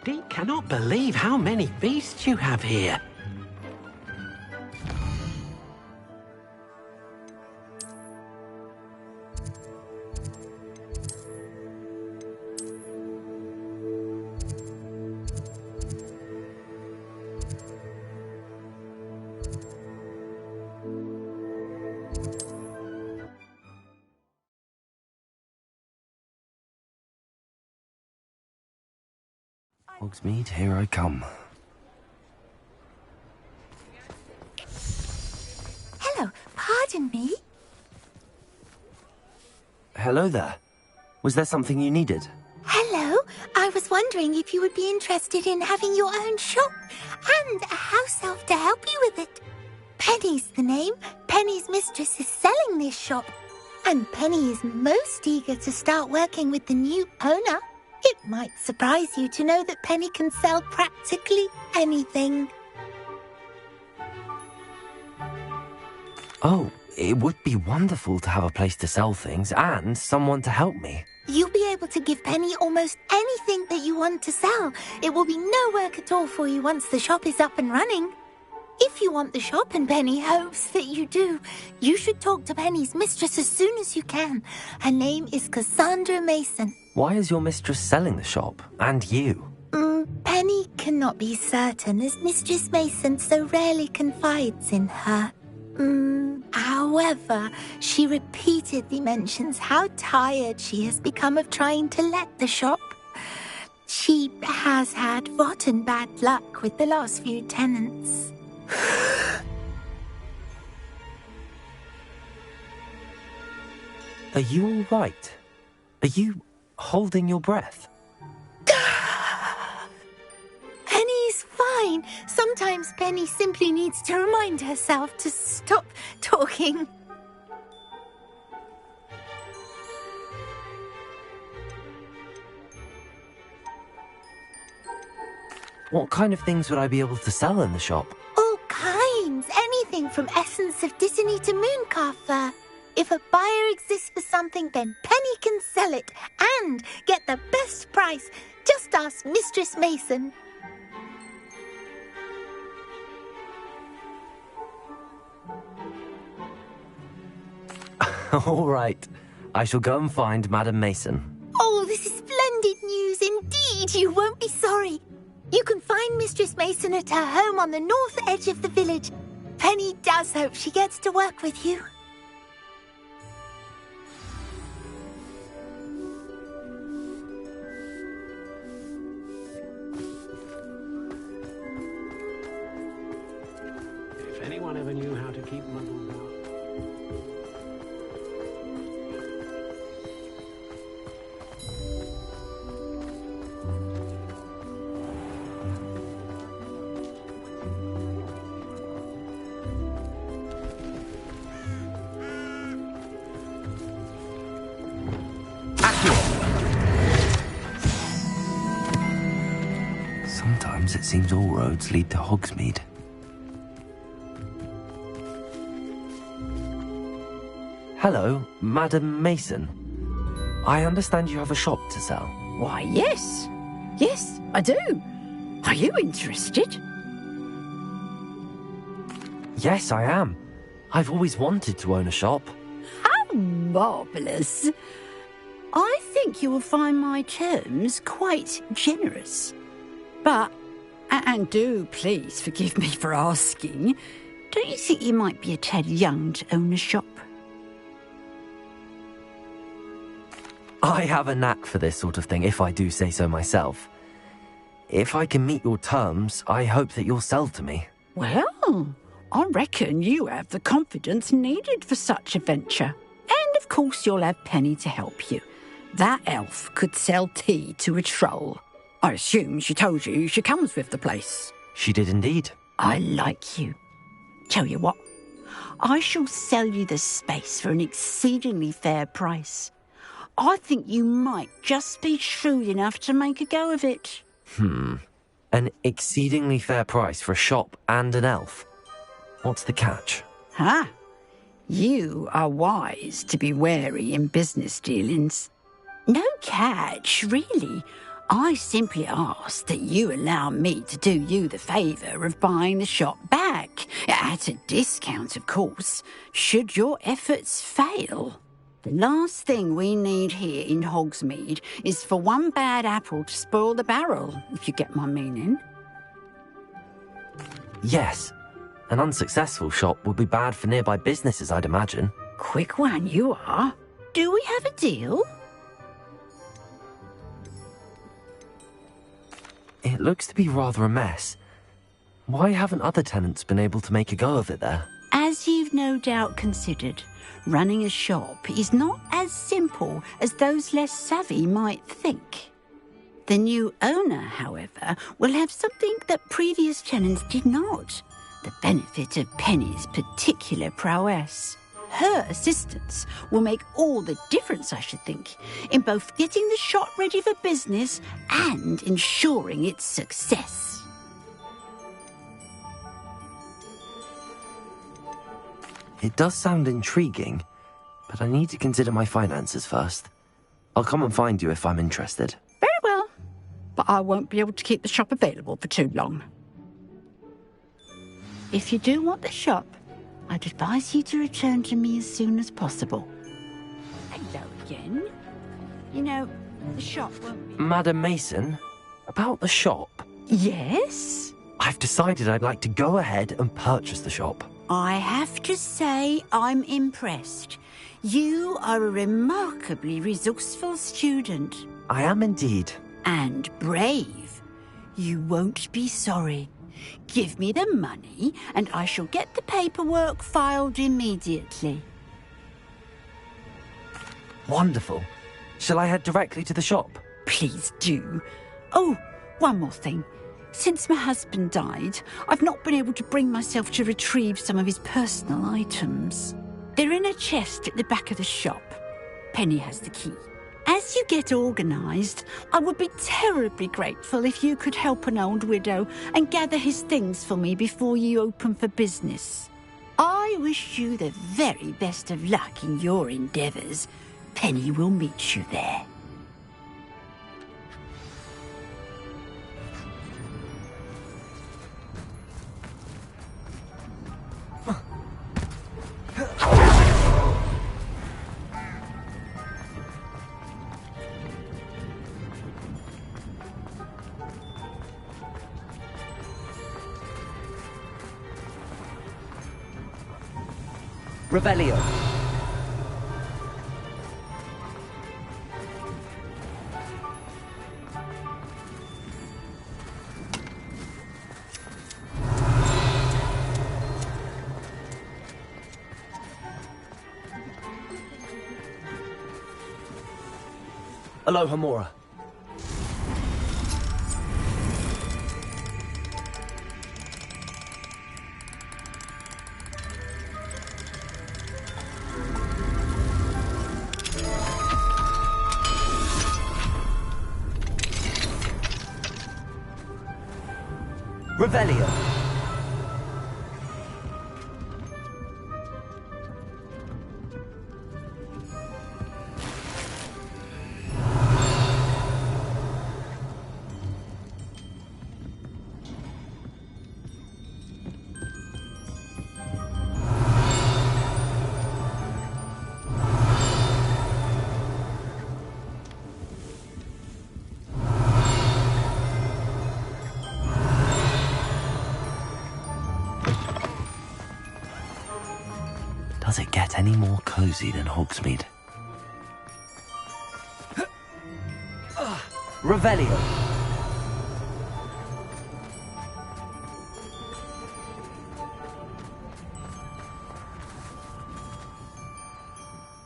simply cannot believe how many beasts you have here. Hogsmeade, here I come. Hello, pardon me? Hello there. Was there something you needed? Hello, I was wondering if you would be interested in having your own shop and a house elf to help you with it. Penny's the name. Penny's mistress is selling this shop, and Penny is most eager to start working with the new owner. It might surprise you to know that Penny can sell practically anything. Oh, it would be wonderful to have a place to sell things and someone to help me. You'll be able to give Penny almost anything that you want to sell. It will be no work at all for you once the shop is up and running. If you want the shop, and Penny hopes that you do, you should talk to Penny's mistress as soon as you can. Her name is Cassandra Mason. Why is your mistress selling the shop? And you? Penny cannot be certain, as Mistress Mason so rarely confides in her. However, she repeatedly mentions how tired she has become of trying to let the shop. She has had rotten bad luck with the last few tenants. Are you all right? Are you holding your breath? Penny's fine. Sometimes Penny simply needs to remind herself to stop talking. What kind of things would I be able to sell in the shop? All kinds. Anything from essence of Disney to mooncalf fur. If a buyer exists for something, then Penny can sell it and get the best price. Just ask Mistress Mason. All right. I shall go and find Madam Mason. Oh, this is splendid news indeed. You won't be sorry. You can find Mistress Mason at her home on the north edge of the village. Penny does hope she gets to work with you. If anyone ever knew how to keep muggles out. Sometimes it seems all roads lead to Hogsmeade. Hello, Madam Mason. I understand you have a shop to sell. Why, yes. Yes, I do. Are you interested? Yes, I am. I've always wanted to own a shop. How marvellous. I think you will find my terms quite generous. But, and do please forgive me for asking, don't you think you might be a tad young to own a shop? I have a knack for this sort of thing, if I do say so myself. If I can meet your terms, I hope that you'll sell to me. Well, I reckon you have the confidence needed for such a venture. And of course you'll have Penny to help you. That elf could sell tea to a troll. I assume she told you she comes with the place. She did indeed. I like you. Tell you what, I shall sell you the space for an exceedingly fair price. I think you might just be shrewd enough to make a go of it. An exceedingly fair price for a shop and an elf. What's the catch? Ah, you are wise to be wary in business dealings. No catch, really. I simply ask that you allow me to do you the favour of buying the shop back, at a discount, of course, should your efforts fail. The last thing we need here in Hogsmeade is for one bad apple to spoil the barrel, if you get my meaning. Yes. An unsuccessful shop would be bad for nearby businesses, I'd imagine. Quick one you are. Do we have a deal? It looks to be rather a mess. Why haven't other tenants been able to make a go of it there? As you've no doubt considered, running a shop is not as simple as those less savvy might think. The new owner, however, will have something that previous tenants did not. The benefit of Penny's particular prowess. Her assistance will make all the difference, I should think, in both getting the shop ready for business and ensuring its success. It does sound intriguing, but I need to consider my finances first. I'll come and find you if I'm interested. Very well, but I won't be able to keep the shop available for too long. If you do want the shop, I'd advise you to return to me as soon as possible. Hello again. You know, the shop won't be... Madam Mason, about the shop. Yes? I've decided I'd like to go ahead and purchase the shop. I have to say I'm impressed. You are a remarkably resourceful student. I am indeed. And brave. You won't be sorry. Give me the money, and I shall get the paperwork filed immediately. Wonderful. Shall I head directly to the shop? Please do. Oh, one more thing. Since my husband died, I've not been able to bring myself to retrieve some of his personal items. They're in a chest at the back of the shop. Penny has the key. As you get organised, I would be terribly grateful if you could help an old widow and gather his things for me before you open for business. I wish you the very best of luck in your endeavours. Penny will meet you there. Revelio. Aloha Mora. Revelio. Does it get any more cozy than Hogsmeade? Revelio.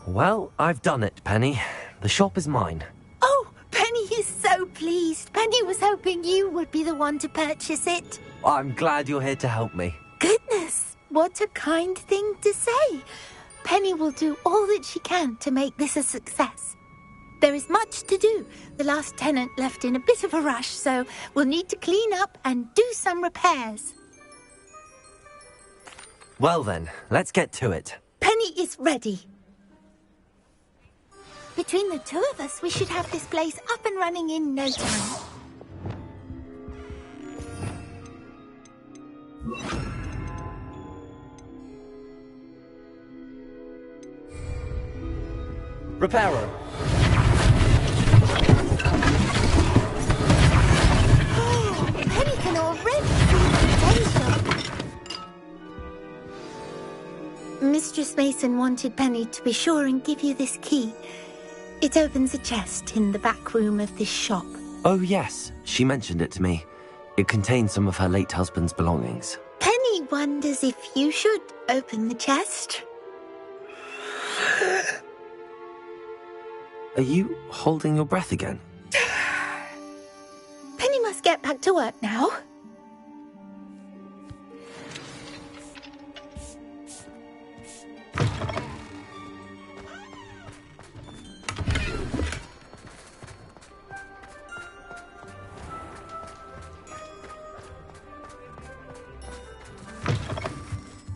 Well, I've done it, Penny. The shop is mine. Oh, Penny is so pleased. Penny was hoping you would be the one to purchase it. I'm glad you're here to help me. Goodness, what a kind thing to say. Penny will do all that she can to make this a success. There is much to do. The last tenant left in a bit of a rush, so we'll need to clean up and do some repairs. Well then, let's get to it. Penny is ready. But Between the two of us, we should have this place up and running in no time. Repairer. Penny can already see the potential. Mistress Mason wanted Penny to be sure and give you this key. It opens a chest in the back room of this shop. Oh, yes. She mentioned it to me. It contains some of her late husband's belongings. Penny wonders if you should open the chest. Are you holding your breath again? Penny must get back to work now.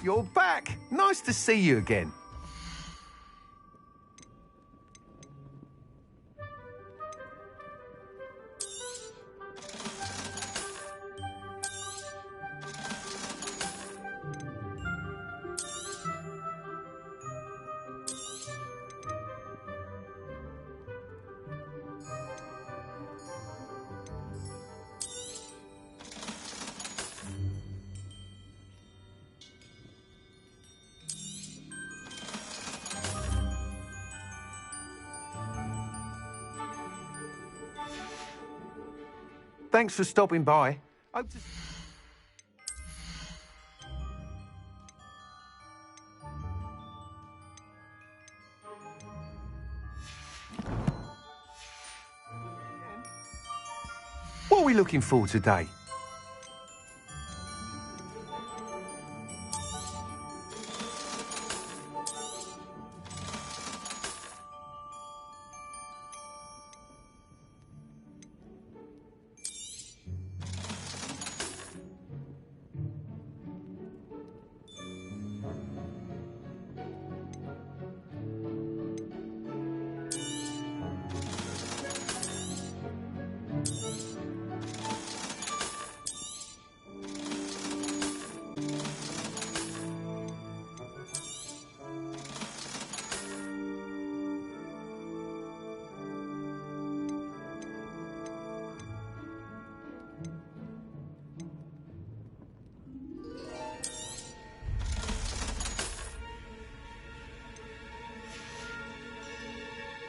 You're back. Nice to see you again. Thanks for stopping by. Hope to... What are we looking for today?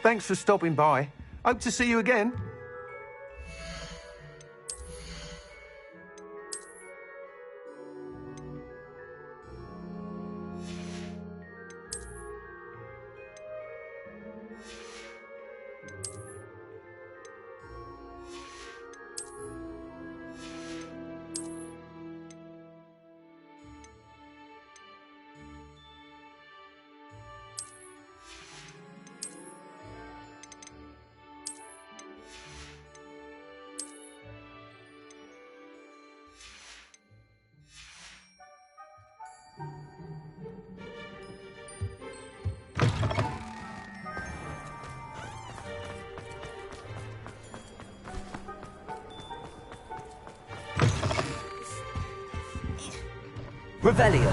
Thanks for stopping by. Hope to see you again. Revelio.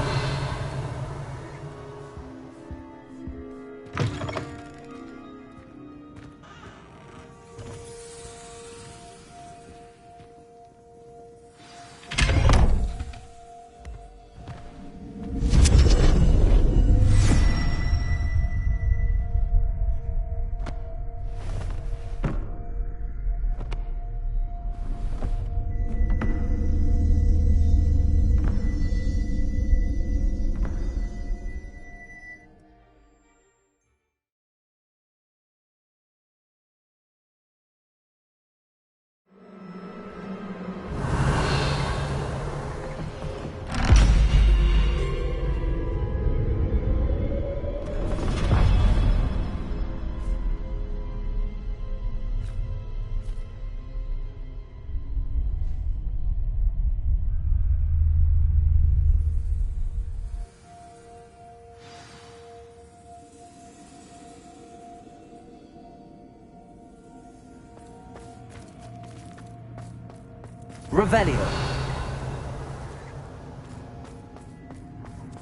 Revelio.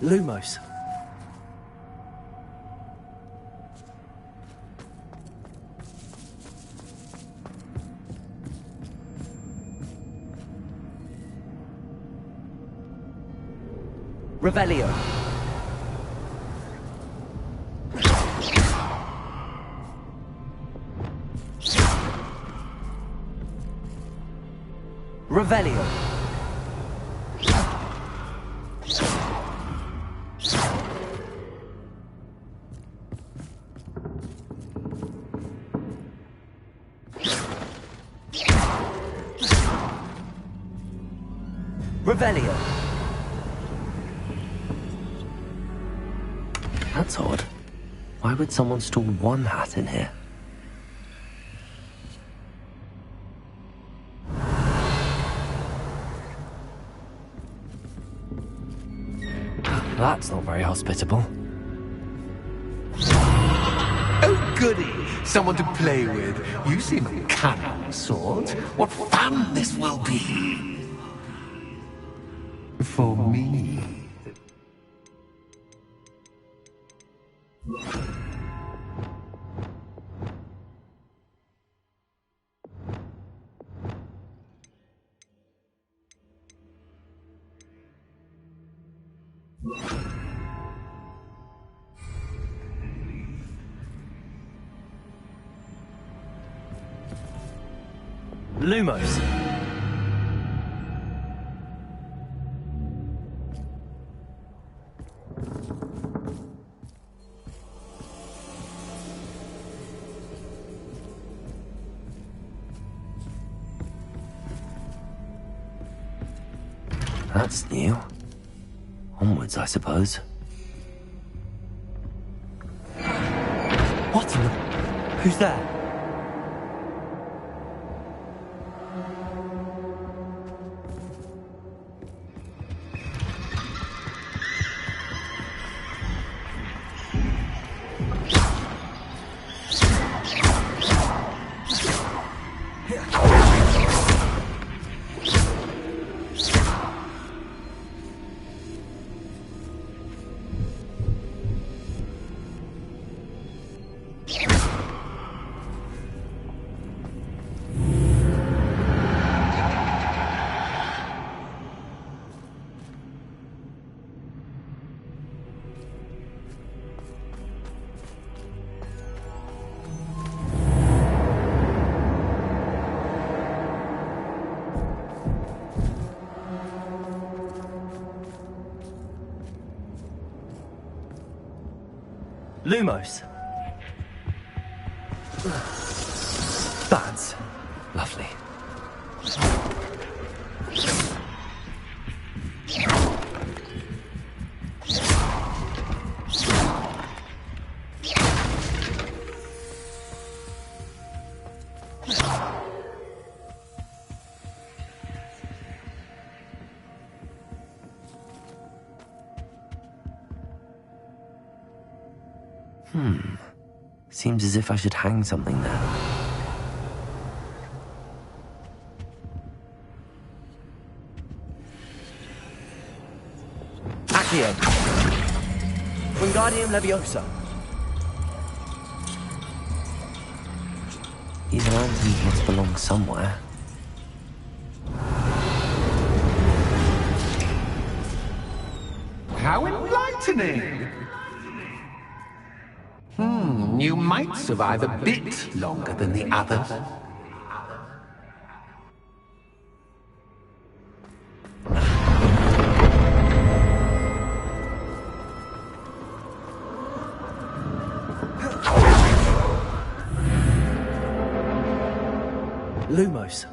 Lumos. Revelio. Revelio. Revelio. That's odd. Why would someone store one hat in here? That's not very hospitable. Oh, goody! Someone to play with. You seem a cunning sort. What fun this will be! For me. Lumos. That's new. Onwards, I suppose. What in the... Who's there? Lumos. That's lovely. Seems as if I should hang something there. Accio. Wingardium Leviosa. These lanterns must belong somewhere. How enlightening! You might survive a bit longer than the others. Lumos.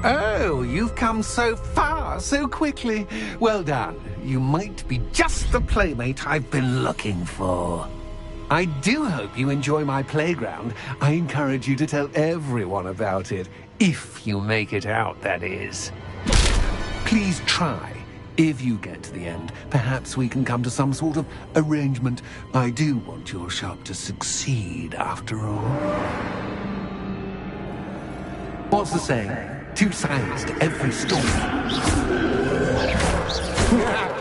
Oh, you've come so far, so quickly. Well done. You might be just the playmate I've been looking for. I do hope you enjoy my playground. I encourage you to tell everyone about it. If you make it out, that is. Please try. If you get to the end, perhaps we can come to some sort of arrangement. I do want your shop to succeed, after all. What's the saying? Two sides to every story.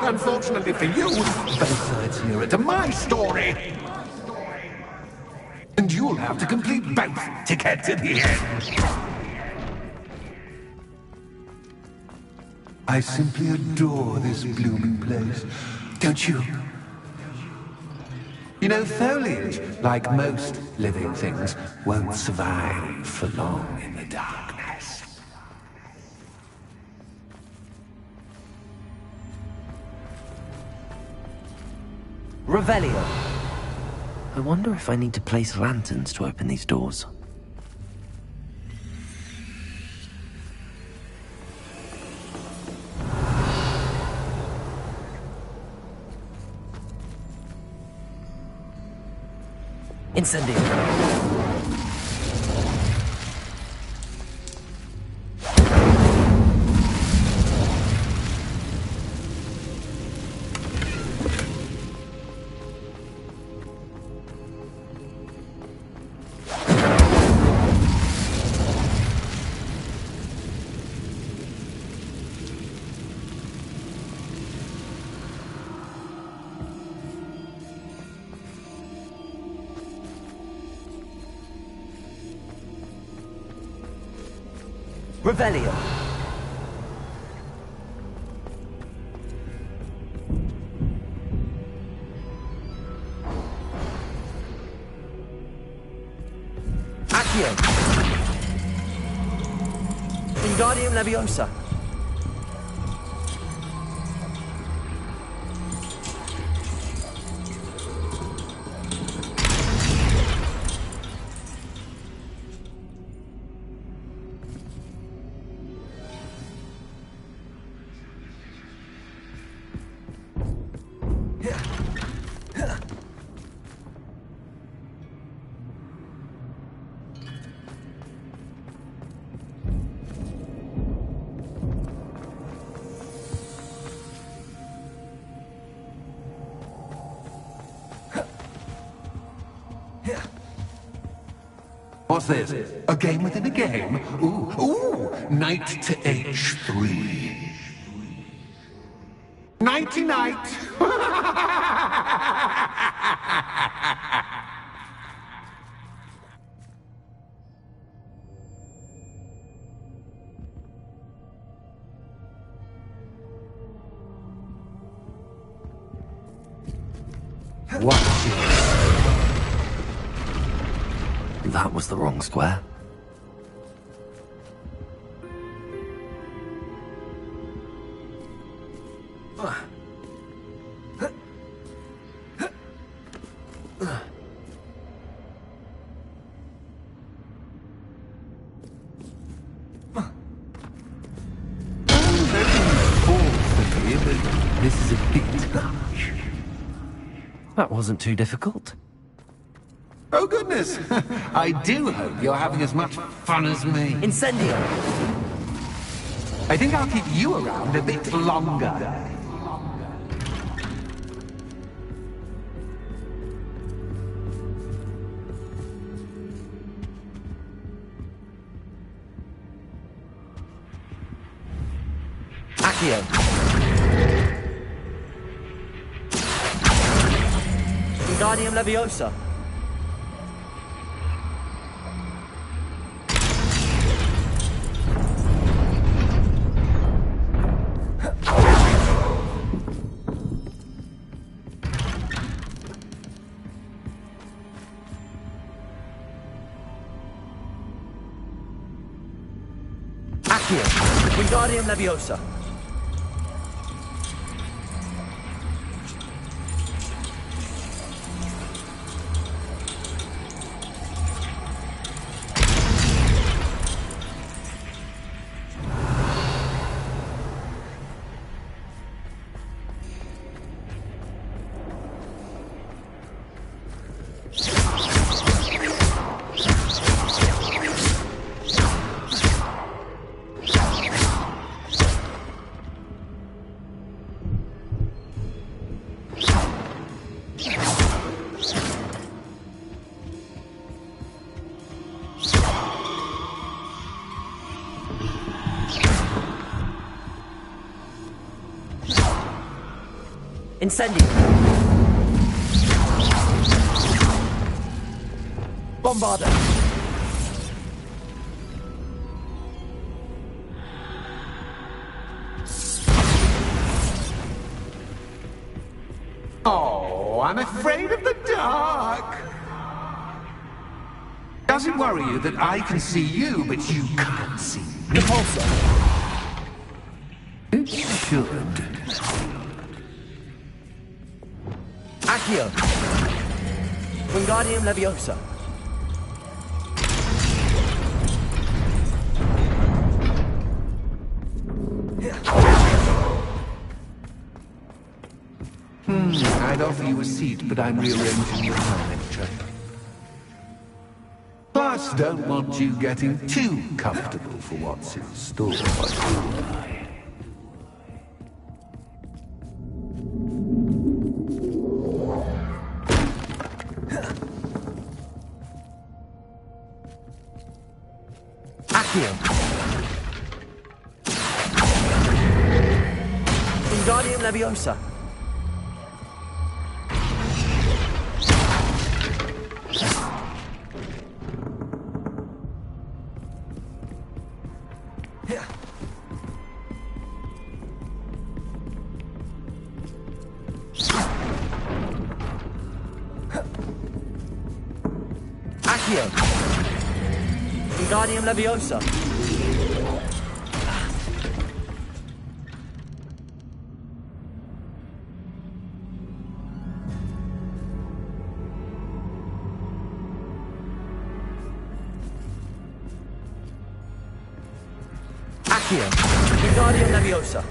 Unfortunately for you, both sides here are to my story. And you'll have to complete both to get to the end. I simply adore this blooming place, don't you? You know, foliage, like most living things, won't survive for long in the darkness. Revelio. I wonder if I need to place lanterns to open these doors. Incendio. Revelio. Accio. Wingardium Leviosa. What's this? A game within a game? Ooh, knight to H3. Nighty-night! Watch it. That was the wrong square. This is a bit much. That wasn't too difficult. Oh, goodness! I do hope you're having as much fun as me. Incendio! I think I'll keep you around a bit longer. Accio! Wingardium Leviosa! Accio! Wingardium Leviosa! Incendio! Bombarda! Oh, I'm afraid of the dark. Does it worry you that I can see you, but you can't see me? Repulsor! It should. Accio! Wingardium Leviosa! I'd offer you a seat, but I'm rearranging your furniture. Plus, don't want you getting too comfortable for what's in store. Accio! Wingardium Leviosa! Accio! Wingardium Leviosa! Accio! Wingardium Leviosa!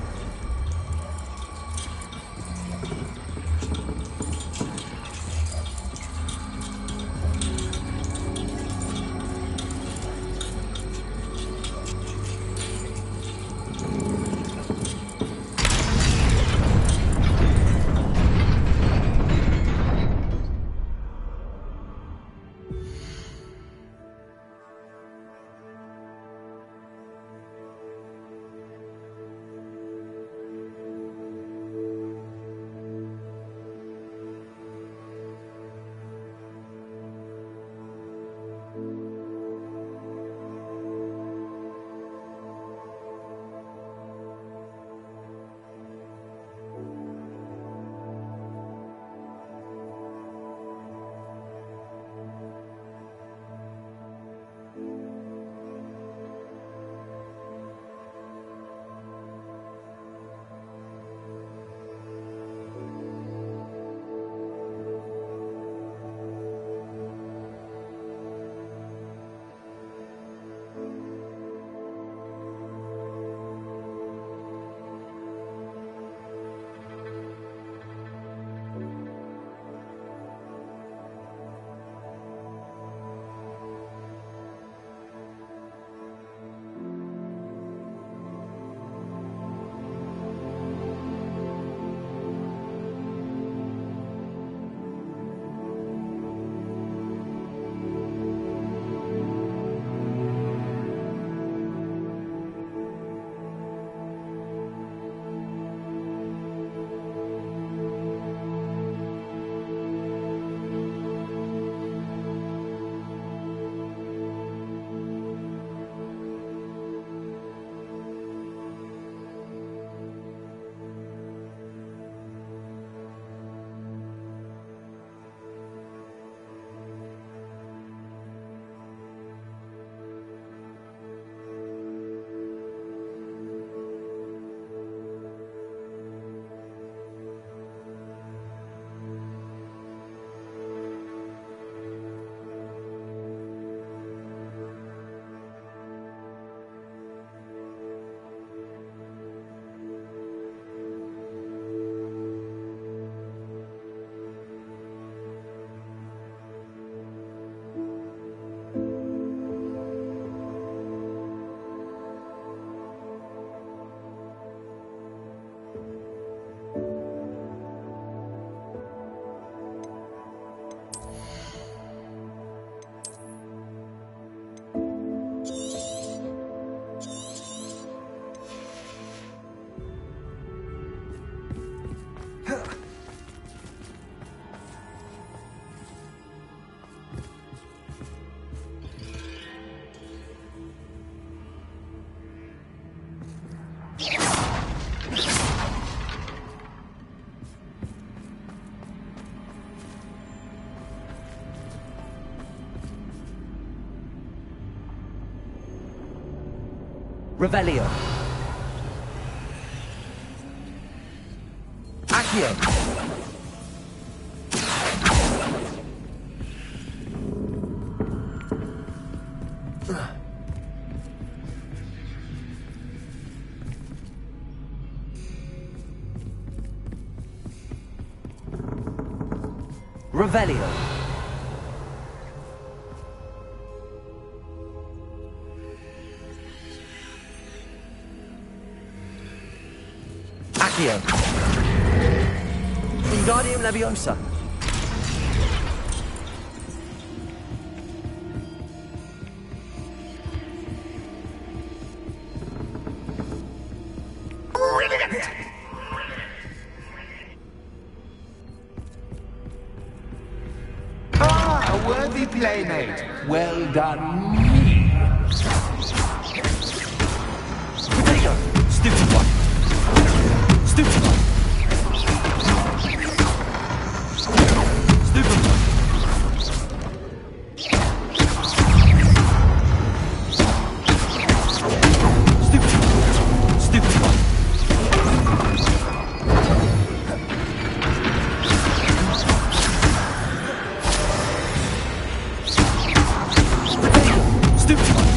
Revelio. Accio. Revelio. Accio. Wingardium Leviosa. Brilliant! Ah, a worthy playmate. Well done, me. Potato. Stupid one. Stupid one. Stupid one. Stupid one. Stupid one. Potato. Stupid one.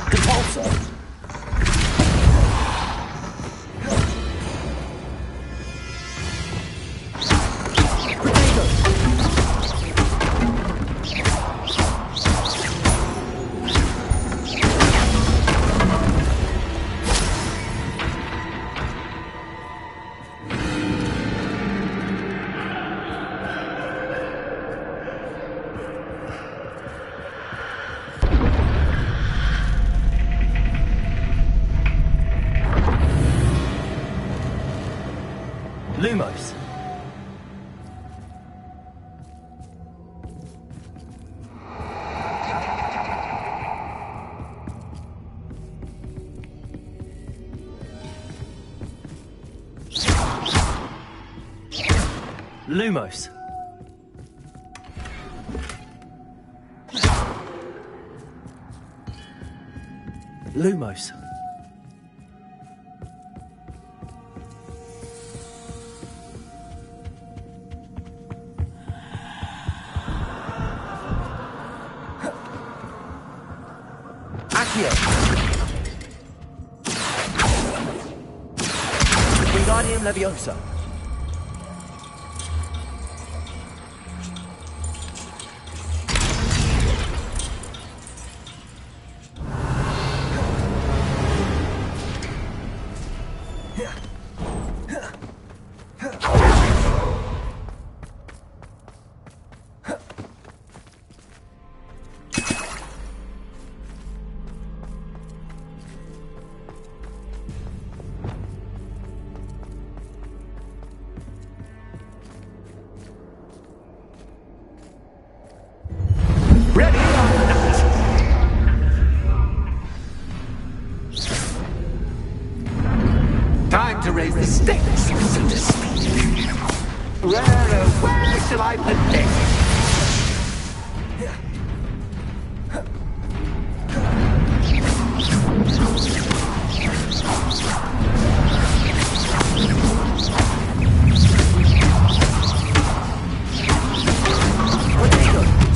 Compulsor. Lumos. Lumos. Lumos. Accio. Wingardium Leviosa. Ready or not? Time to raise the stakes, so to speak. Where shall I put this?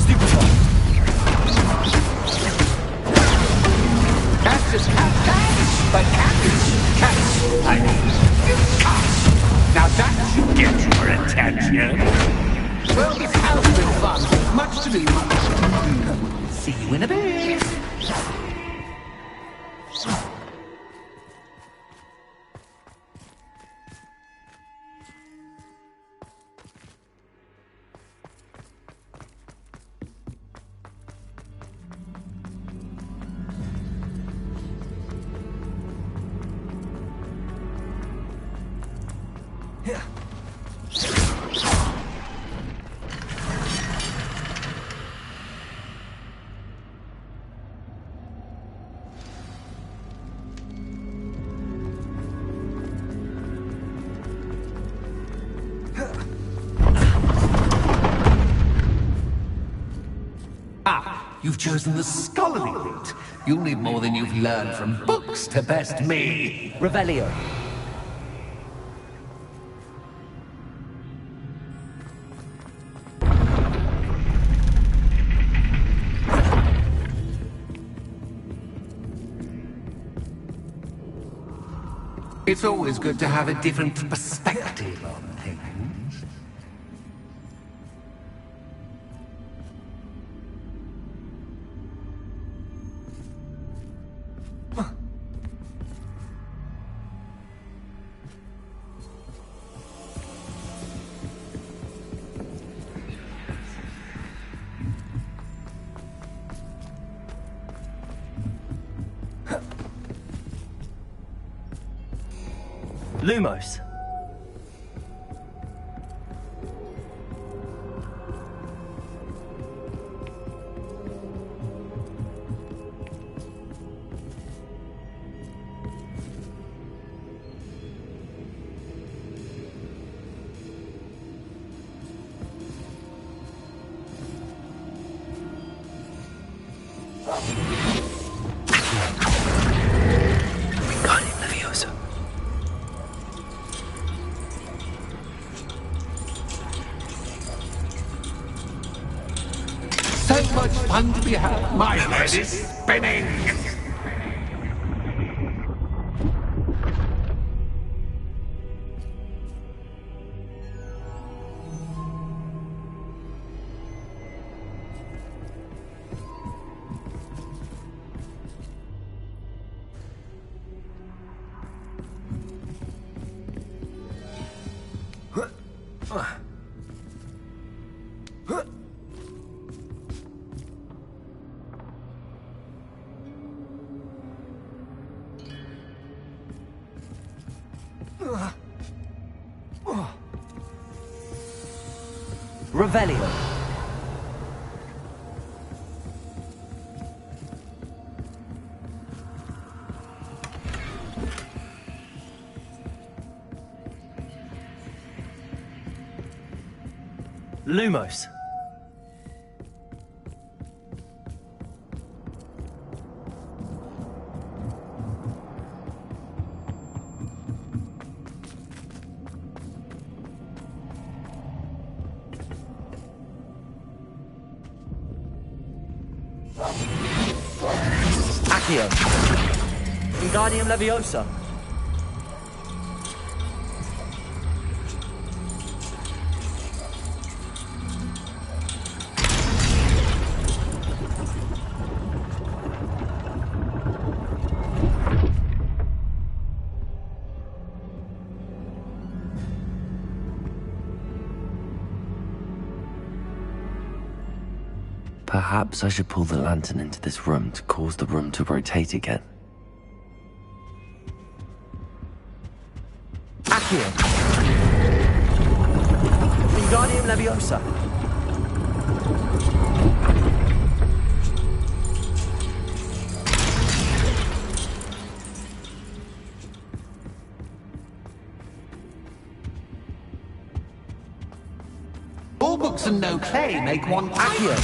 Stupid one. That's just catch, but catch. I mean, you catch. Now that should get your attention. Well, this has been fun. Much to do. See you in a bit. You've chosen the scholarly route. You'll need more than you've learned from books to best me. Revelio. It's always good to have a different perspective on things. Lumos. So much fun to be had. My head is spinning. Revelio. Lumos. Accio. Wingardium Leviosa. Perhaps I should pull the lantern into this room to cause the room to rotate again. Accio. Wingardium Leviosa. All books and no clay make one Accio.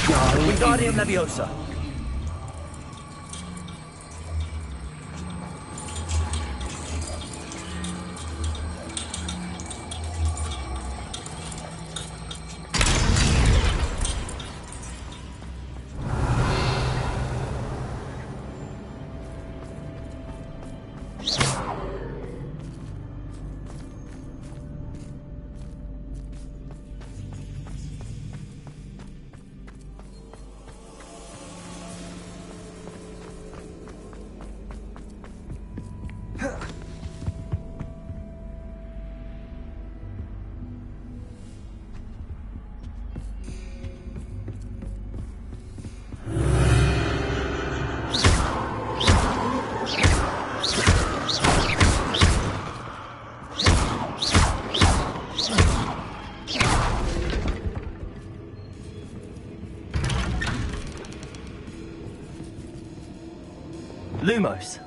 Wingardium Leviosa. Lumos.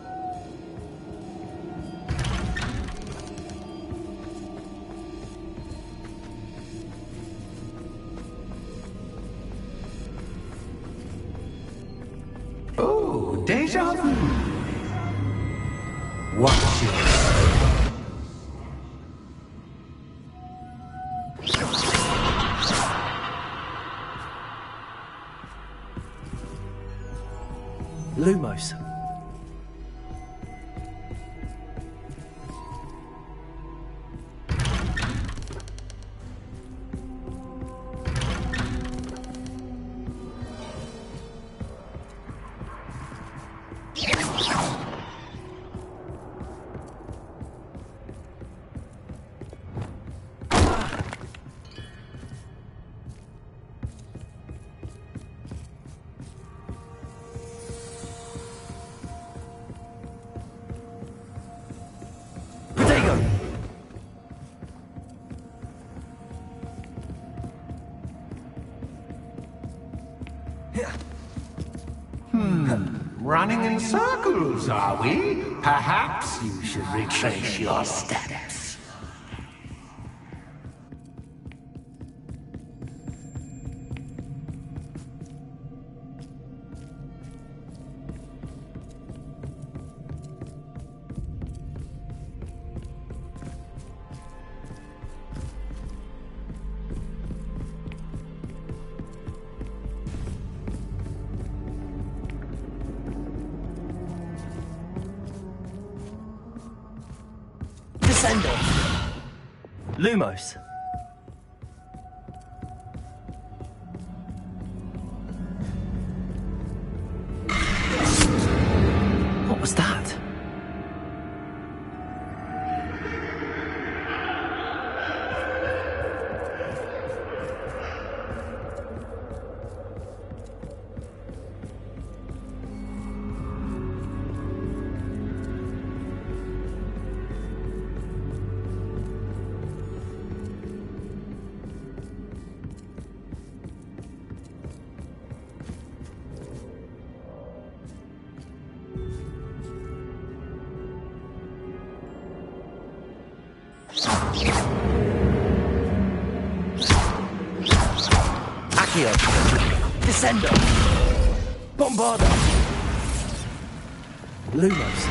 Deja vu. Watch your Lumos. Running in circles, are we? Perhaps you should retrace your steps. Descendo. Lumos. What was that? Accio. Descendo. Bombarda. Lumos.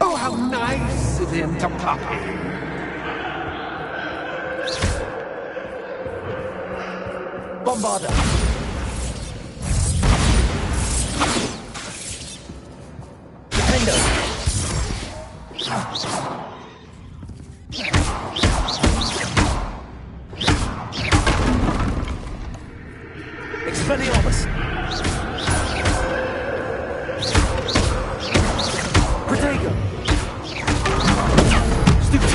Oh, how nice of him to pop in. Bombarda. Defendo. Expelliarmus. Protego. Stupid.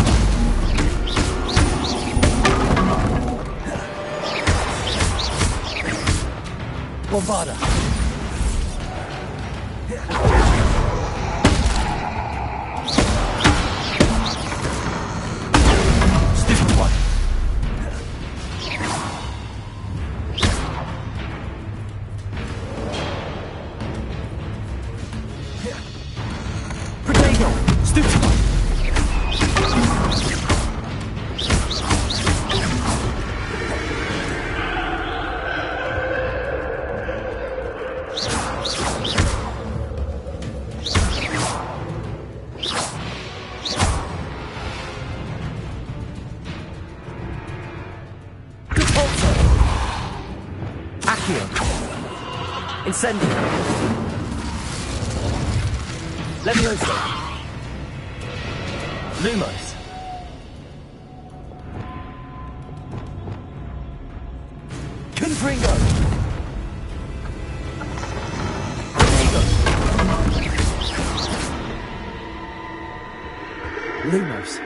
Bombarda. Stupid one. Accio. Incendio. Leviosa. Lumos. Confringo. Lumos.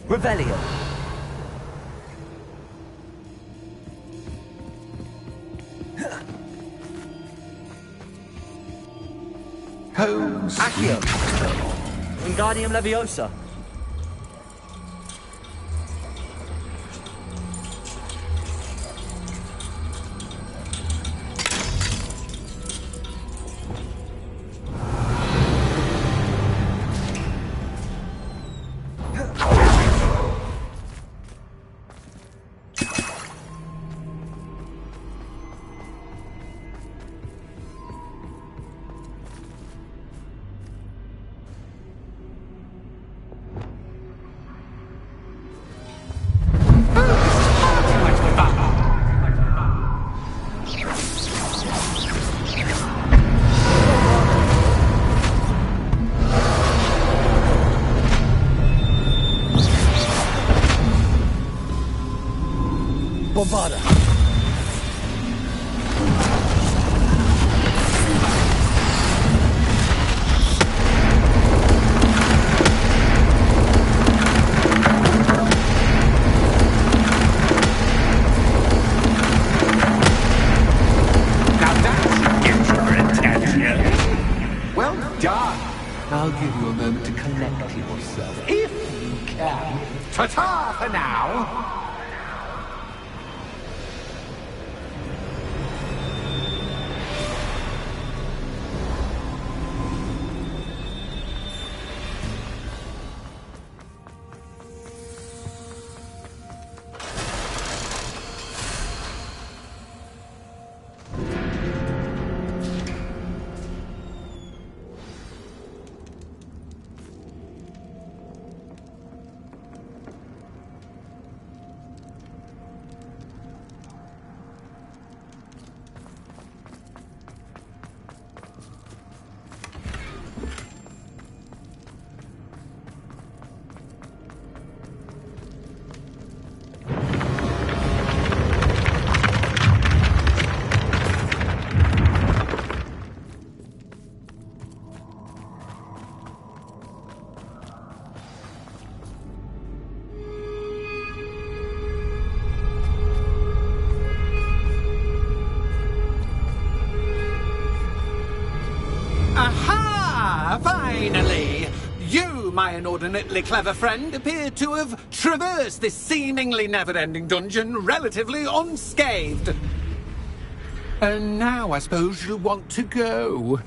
Rebellion. Hose. Accio. Wingardium Leviosa. Bombarda. Well done. I'll give you a moment to collect yourself, if you can. Ta-ta for now. Aha! Finally! You, my inordinately clever friend, appear to have traversed this seemingly never-ending dungeon relatively unscathed. And now I suppose you'll want to go.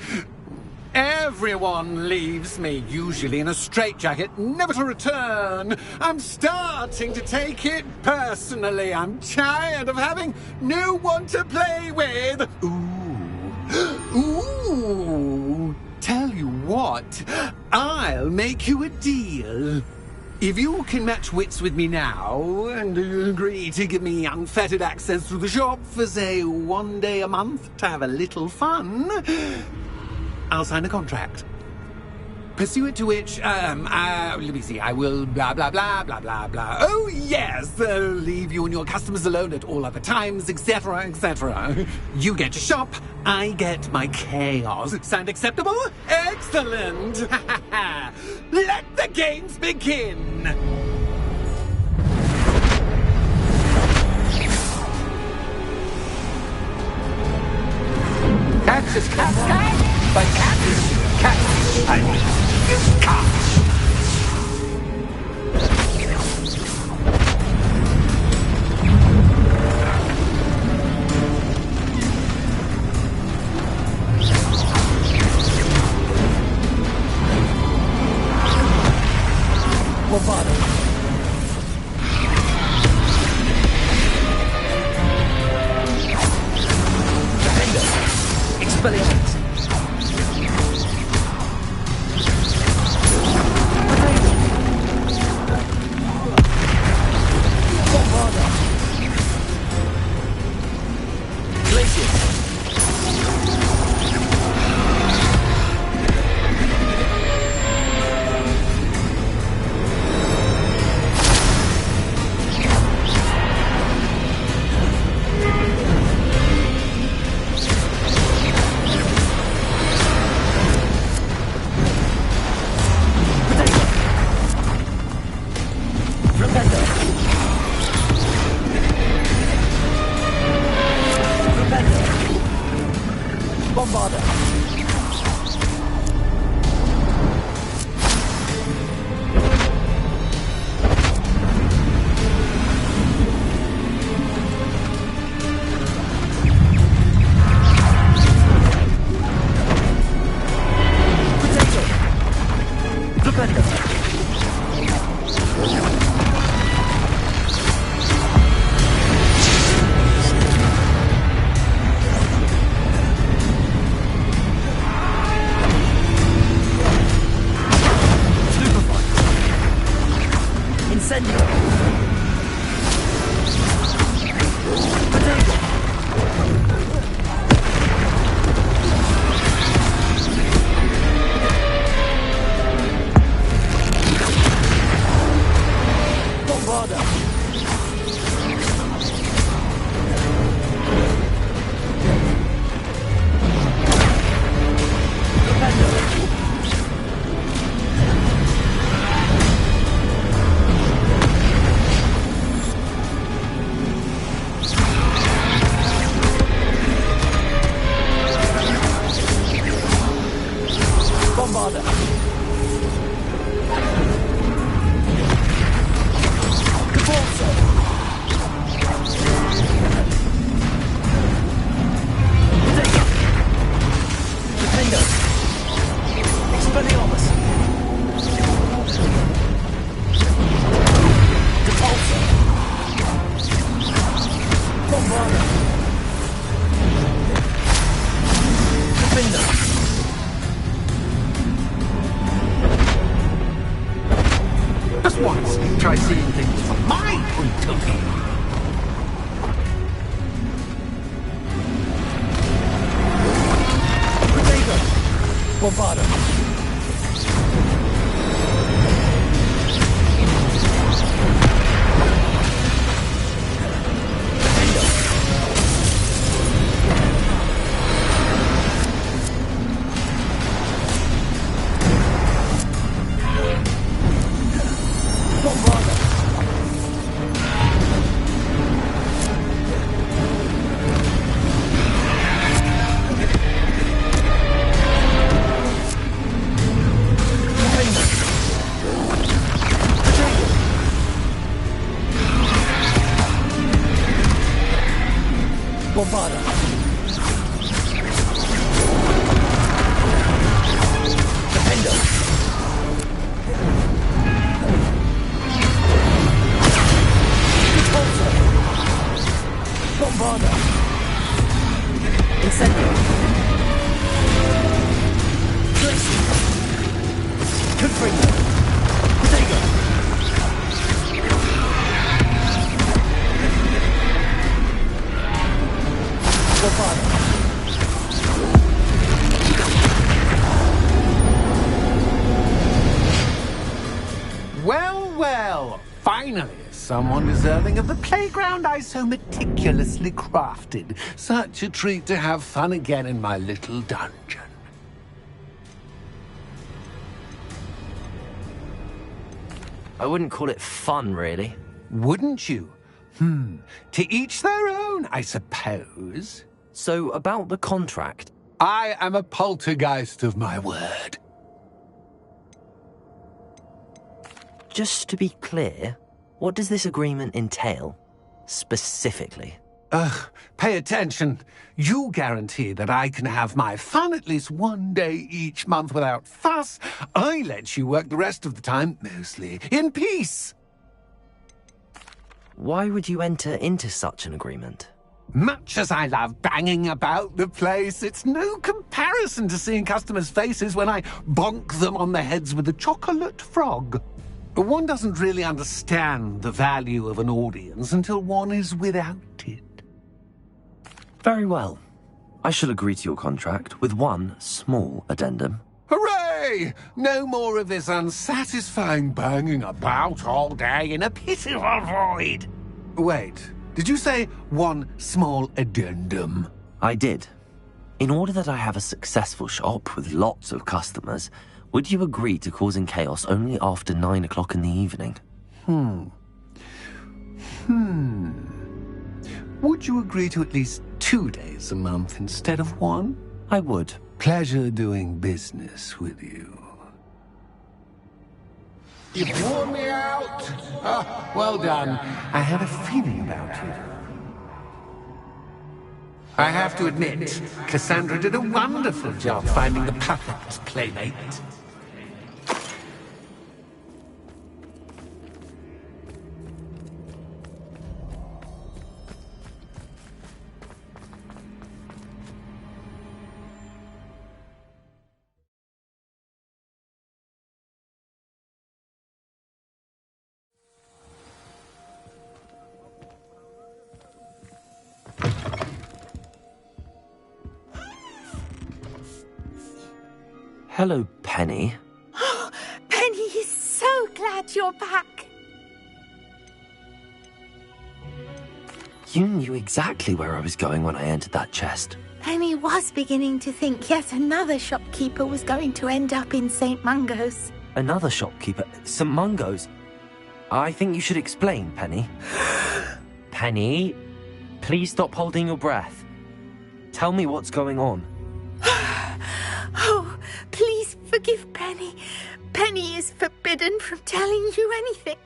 Everyone leaves me, usually in a straitjacket, never to return. I'm starting to take it personally. I'm tired of having no one to play with. Ooh, tell you what, I'll make you a deal. If you can match wits with me now and agree to give me unfettered access to the shop for, say, 1 day a month to have a little fun, I'll sign a contract. Pursuant to which, let me see, I will blah, blah, blah, blah, blah, blah. Oh, yes, leave you and your customers alone at all other times, etc., etc. You get to shop, I get my chaos. Sound acceptable? Excellent! Let the games begin! Cats is cat, but cat is cat. I mean, cat. Expelliarmus. Incendio! Potato! Bombarda! Bombarda! Caporzo! Potato! Potato! Expelliarmus! Depulso! Bombarda! Defender! Just once, try seeing things from my point of view. Potato! Bombarda! Defender! Bombarda! Defender! Potato! Bombarda! Defender! Depulso! Bombarda! Incendio! Tracy! Confringo! Potato! Bombarda! Well, well, finally, someone deserving of the playground I so meticulously crafted. Such a treat to have fun again in my little dungeon. I wouldn't call it fun, really. Wouldn't you? To each their own, I suppose. So, about the contract. I am a poltergeist of my word. Just to be clear, what does this agreement entail? Specifically. Ugh, pay attention. You guarantee that I can have my fun at least one day each month without fuss. I let you work the rest of the time, mostly in peace. Why would you enter into such an agreement? Much as I love banging about the place, it's no comparison to seeing customers' faces when I bonk them on the heads with a chocolate frog. One doesn't really understand the value of an audience until one is without it. Very well. I shall agree to your contract with one small addendum. Hooray! No more of this unsatisfying banging about all day in a pitiful void. Wait, did you say one small addendum? I did. In order that I have a successful shop with lots of customers, would you agree to causing chaos only after 9 o'clock in the evening? Would you agree to at least 2 days a month instead of one? I would. Pleasure doing business with you. You've worn me out. Well done. I had a feeling about you. I have to admit, Cassandra did a wonderful job finding the perfect playmate. Hello, Penny. Penny is so glad you're back. You knew exactly where I was going when I entered that chest. Penny was beginning to think yet another shopkeeper was going to end up in St. Mungo's. Another shopkeeper? St. Mungo's? I think you should explain, Penny. Penny, please stop holding your breath. Tell me what's going on. Oh, please forgive Penny. Penny is forbidden from telling you anything.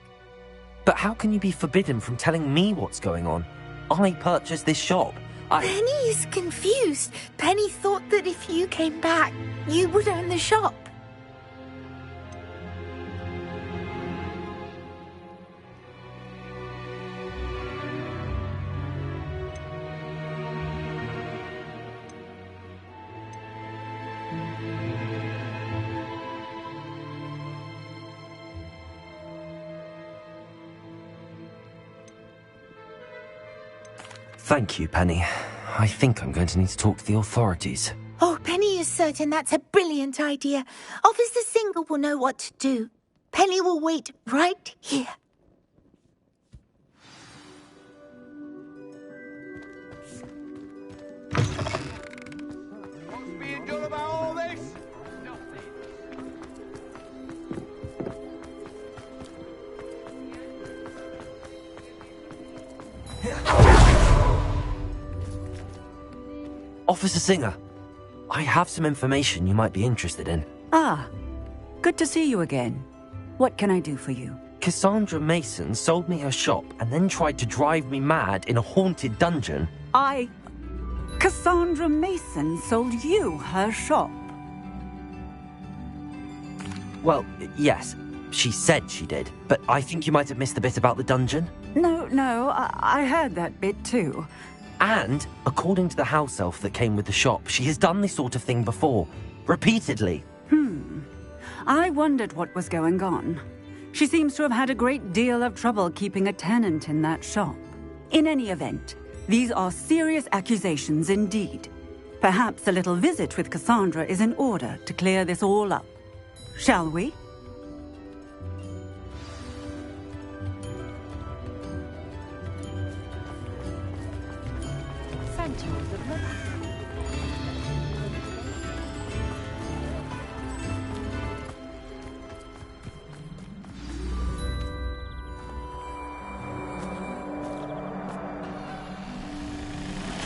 But how can you be forbidden from telling me what's going on? I purchased this shop. Penny is confused. Penny thought that if you came back, you would own the shop. Thank you, Penny. I think I'm going to need to talk to the authorities. Oh, Penny is certain that's a brilliant idea. Officer Singer will know what to do. Penny will wait right here. What's being done about all this? Officer Singer, I have some information you might be interested in. Ah, good to see you again. What can I do for you? Cassandra Mason sold me her shop and then tried to drive me mad in a haunted dungeon. Cassandra Mason sold you her shop? Well, yes, she said she did, but I think you might have missed the bit about the dungeon. No, I heard that bit too. And, according to the house elf that came with the shop, she has done this sort of thing before. Repeatedly. I wondered what was going on. She seems to have had a great deal of trouble keeping a tenant in that shop. In any event, these are serious accusations indeed. Perhaps a little visit with Cassandra is in order to clear this all up. Shall we?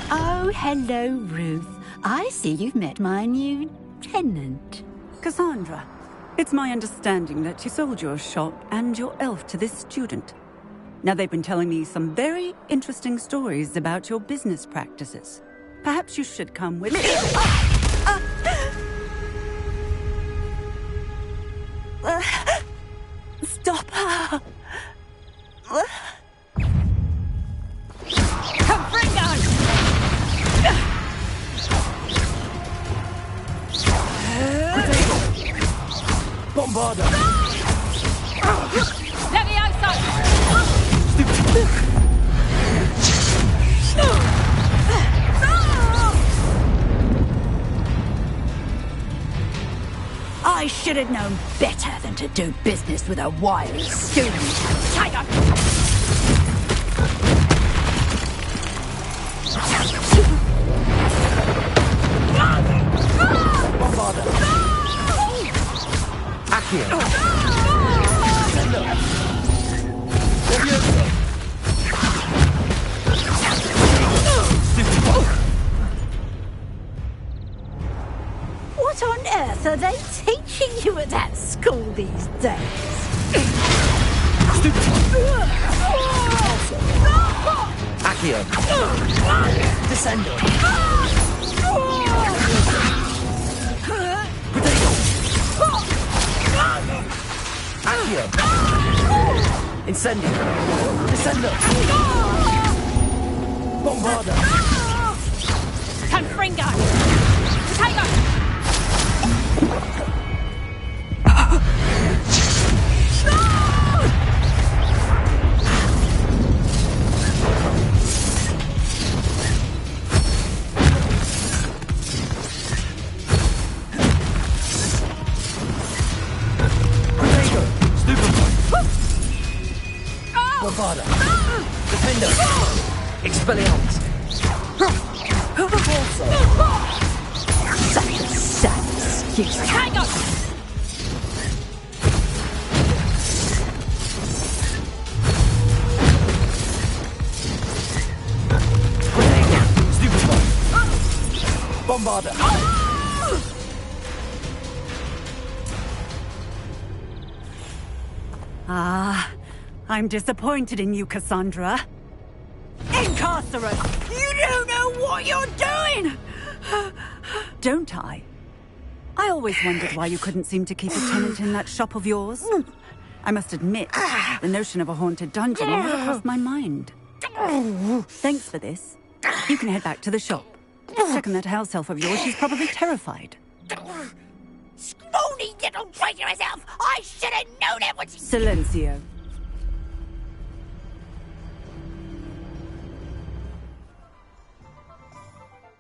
Oh, hello, Ruth. I see you've met my new tenant. Cassandra, it's my understanding that you sold your shop and your elf to this student. Now, they've been telling me some very interesting stories about your business practices. Perhaps you should come with me. Stop her! Bombarda! Levioso! I should have known better than to do business with a wild student. Tiger! Bombarda! Accio! What on earth are they teaching you at that school these days? Accio! Descendo! Accio! Incendio! Descendo! Bombarda! Confringo! Potato! Bombarda! Defender! Expelliarmus! Such a sad excuse. Hang on! Bombarda! Ah, I'm disappointed in you, Cassandra. Incarcerate! You don't know what you're doing! Don't I? I always wondered why you couldn't seem to keep a tenant in that shop of yours. I must admit, the notion of a haunted dungeon never crossed my mind. Thanks for this. You can head back to the shop. Check on that house elf of yours, she's probably terrified. Scrawny little traitor herself! I should have known it when she... Silencio.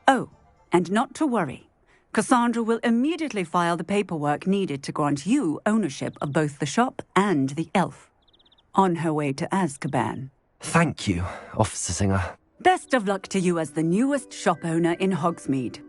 Oh, and not to worry. Cassandra will immediately file the paperwork needed to grant you ownership of both the shop and the elf. On her way to Azkaban. Thank you, Officer Singer. Best of luck to you as the newest shop owner in Hogsmeade.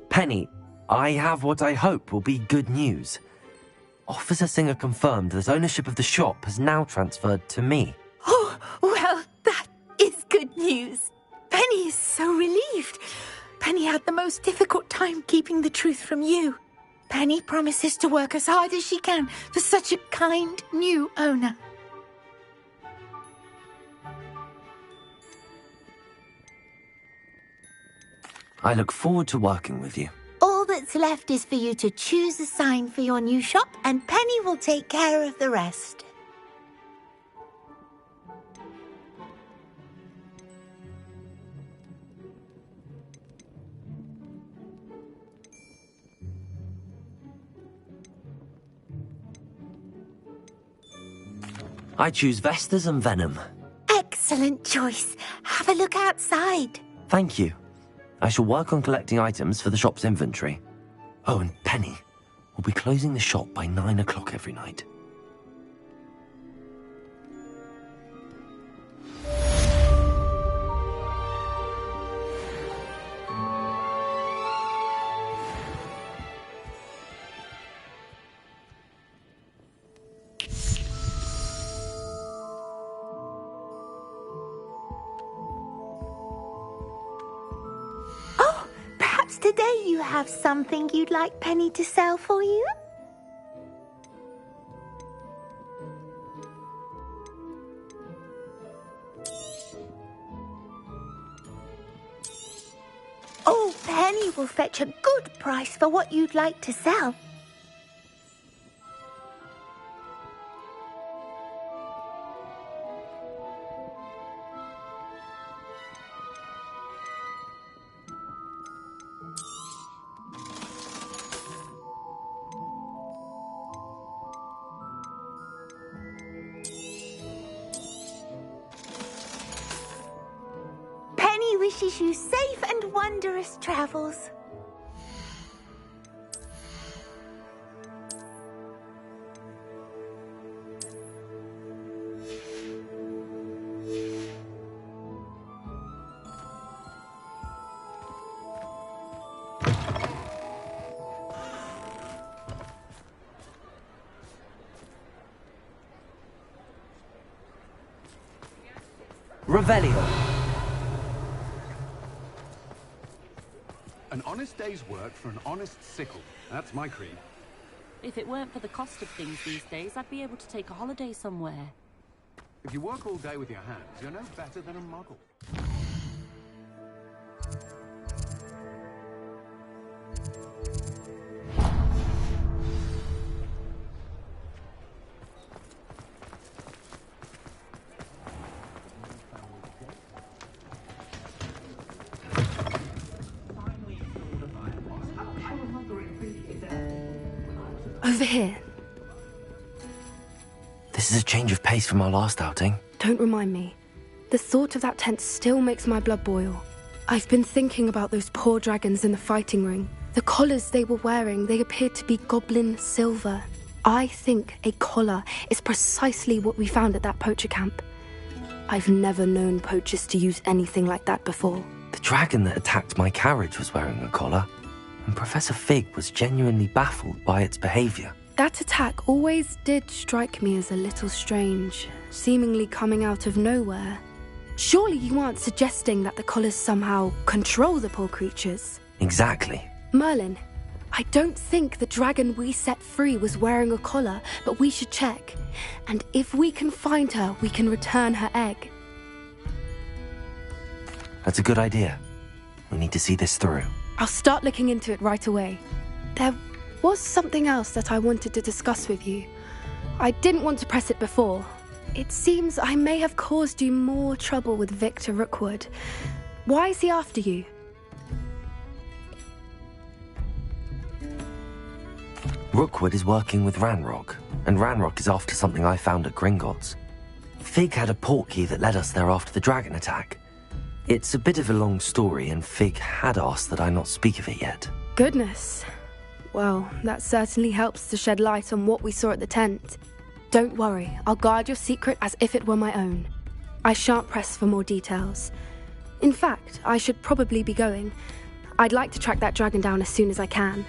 Penny, I have what I hope will be good news. Officer Singer confirmed that ownership of the shop has now transferred to me. Oh, well, that is good news. Penny is so relieved. Penny had the most difficult time keeping the truth from you. Penny promises to work as hard as she can for such a kind new owner. I look forward to working with you. All that's left is for you to choose a sign for your new shop, and Penny will take care of the rest. I choose Vestas and Venom. Excellent choice. Have a look outside. Thank you. I shall work on collecting items for the shop's inventory. Oh, and Penny, we'll be closing the shop by 9 o'clock every night. today you have something you'd like Penny to sell for you? Oh, Penny will fetch a good price for what you'd like to sell. Penny wishes you safe and wondrous travels. Revelio. An honest day's work for an honest sickle. That's my creed. If it weren't for the cost of things these days, I'd be able to take a holiday somewhere. If you work all day with your hands, you're no better than a muggle. Over here. This is a change of pace from our last outing. Don't remind me. The thought of that tent still makes my blood boil. I've been thinking about those poor dragons in the fighting ring. The collars they were wearing, they appeared to be goblin silver. I think a collar is precisely what we found at that poacher camp. I've never known poachers to use anything like that before. The dragon that attacked my carriage was wearing a collar, and Professor Fig was genuinely baffled by its behavior. That attack always did strike me as a little strange, seemingly coming out of nowhere. Surely you aren't suggesting that the collars somehow control the poor creatures? Exactly. Merlin, I don't think the dragon we set free was wearing a collar, but we should check. And if we can find her, we can return her egg. That's a good idea. We need to see this through. I'll start looking into it right away. There was something else that I wanted to discuss with you. I didn't want to press it before. It seems I may have caused you more trouble with Victor Rookwood. Why is he after you? Rookwood is working with Ranrock, and Ranrock is after something I found at Gringotts. Fig had a portkey that led us there after the dragon attack. It's a bit of a long story, and Fig had asked that I not speak of it yet. Goodness. Well, that certainly helps to shed light on what we saw at the tent. Don't worry, I'll guard your secret as if it were my own. I shan't press for more details. In fact, I should probably be going. I'd like to track that dragon down as soon as I can.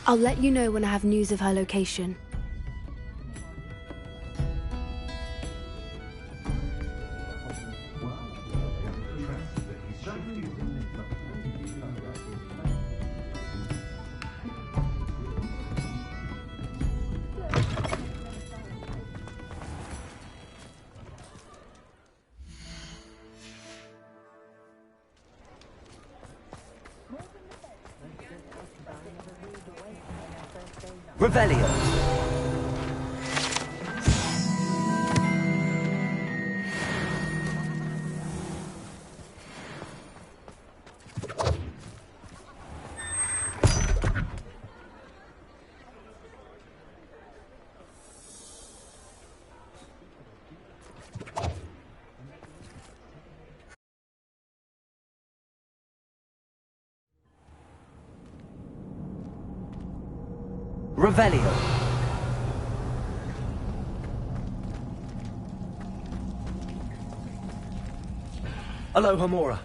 I'll let you know when I have news of her location. Revelio. Revelio. Aloha Mora.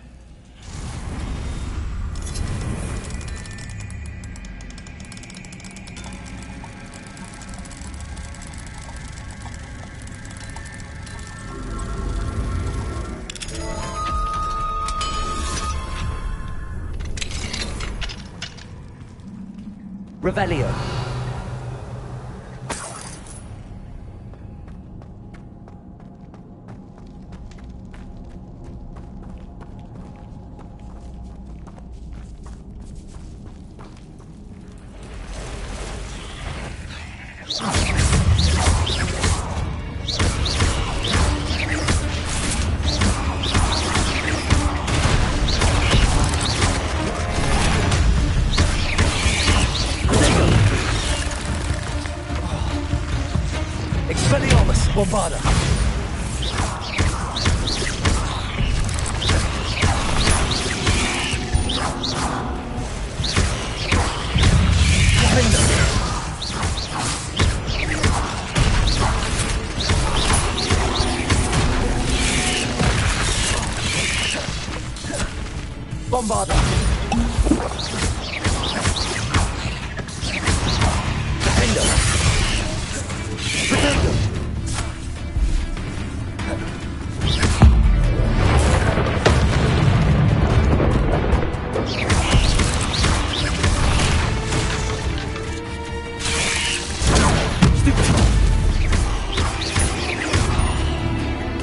Revelio. Expelliarmus, Bombarda. Bombarda. Defender.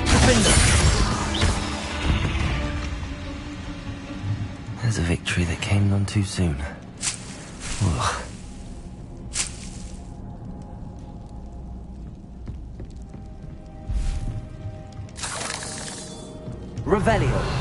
Pretender. There's a victory that came none too soon. Ugh. Revelio.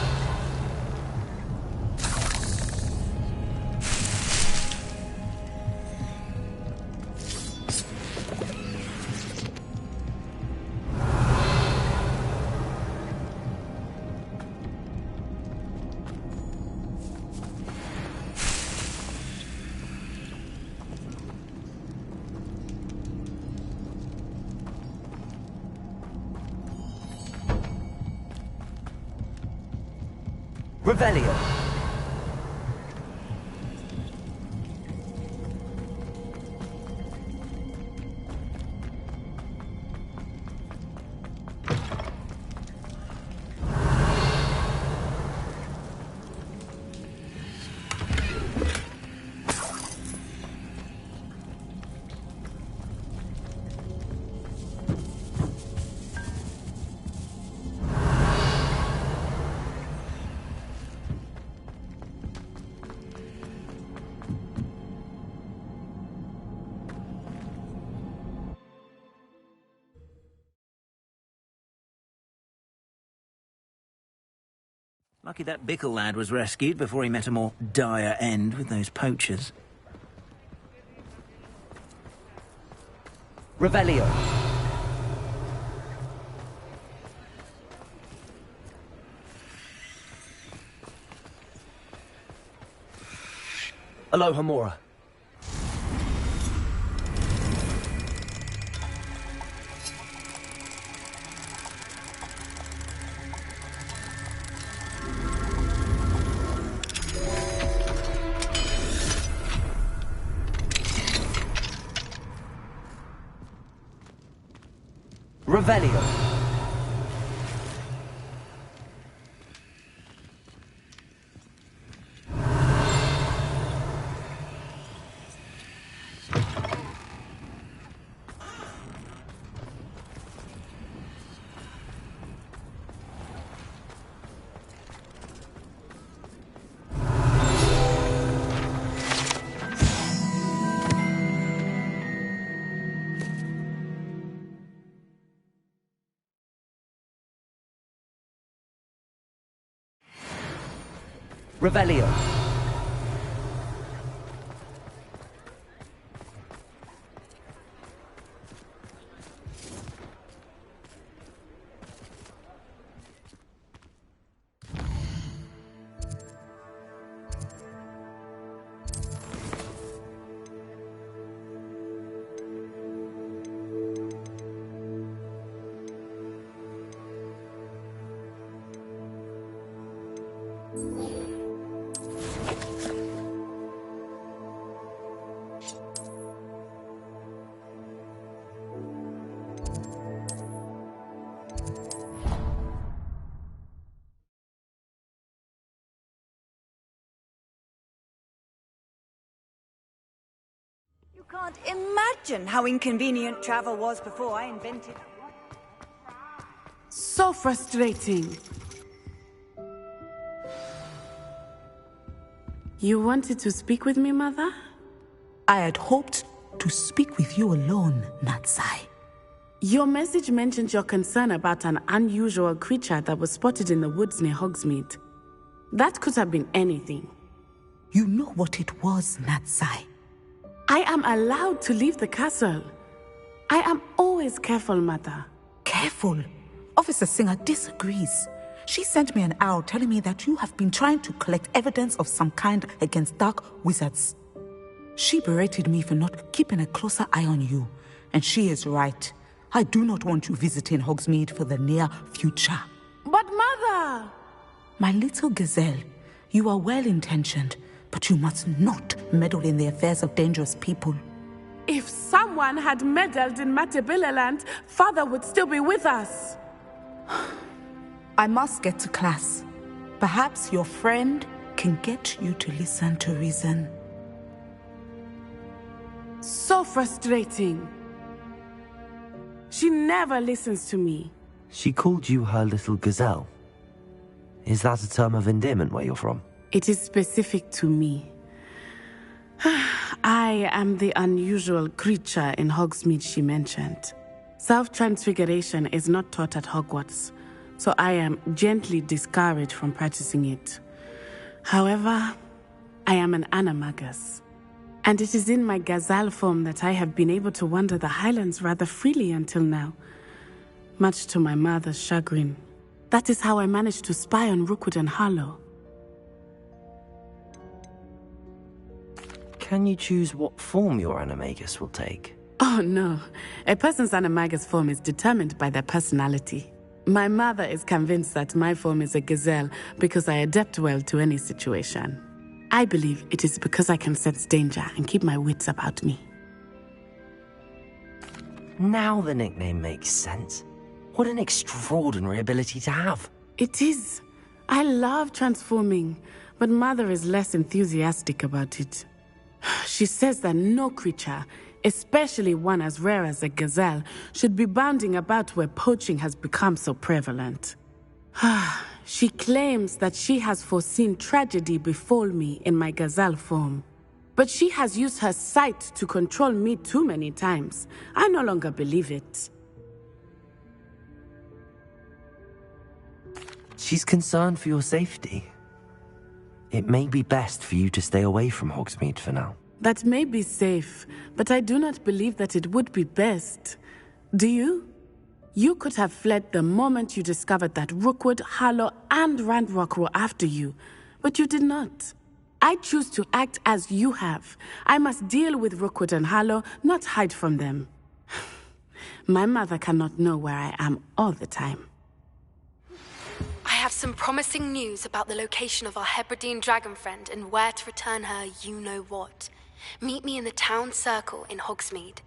Revelio. Lucky that Bickle lad was rescued before he met a more dire end with those poachers. Revelio. Aloha Mora. Revelio. Revelio. Can't imagine how inconvenient travel was before I invented it. So frustrating. You wanted to speak with me, Mother? I had hoped to speak with you alone, Natsai. Your message mentioned your concern about an unusual creature that was spotted in the woods near Hogsmeade. That could have been anything. You know what it was, Natsai. I am allowed to leave the castle. I am always careful, Mother. Careful? Officer Singer disagrees. She sent me an owl telling me that you have been trying to collect evidence of some kind against dark wizards. She berated me for not keeping a closer eye on you, and she is right. I do not want you visiting Hogsmeade for the near future. But Mother! My little gazelle, you are well-intentioned, but you must not meddle in the affairs of dangerous people. If someone had meddled in Matabeleland, Father would still be with us. I must get to class. Perhaps your friend can get you to listen to reason. So frustrating. She never listens to me. She called you her little gazelle. Is that a term of endearment where you're from? It is specific to me. I am the unusual creature in Hogsmeade she mentioned. Self-transfiguration is not taught at Hogwarts, so I am gently discouraged from practicing it. However, I am an animagus, and it is in my gazelle form that I have been able to wander the Highlands rather freely until now, much to my mother's chagrin. That is how I managed to spy on Rookwood and Harlow. Can you choose what form your animagus will take? Oh no, a person's animagus form is determined by their personality. My mother is convinced that my form is a gazelle because I adapt well to any situation. I believe it is because I can sense danger and keep my wits about me. Now the nickname makes sense. What an extraordinary ability to have. It is. I love transforming, but Mother is less enthusiastic about it. She says that no creature, especially one as rare as a gazelle, should be bounding about where poaching has become so prevalent. She claims that she has foreseen tragedy befall me in my gazelle form. But she has used her sight to control me too many times. I no longer believe it. She's concerned for your safety. It may be best for you to stay away from Hogsmeade for now. That may be safe, but I do not believe that it would be best. Do you? You could have fled the moment you discovered that Rookwood, Harlow, and Ranrock were after you, but you did not. I choose to act as you have. I must deal with Rookwood and Harlow, not hide from them. My mother cannot know where I am all the time. I have some promising news about the location of our Hebridean dragon friend and where to return her you-know-what. Meet me in the town circle in Hogsmeade.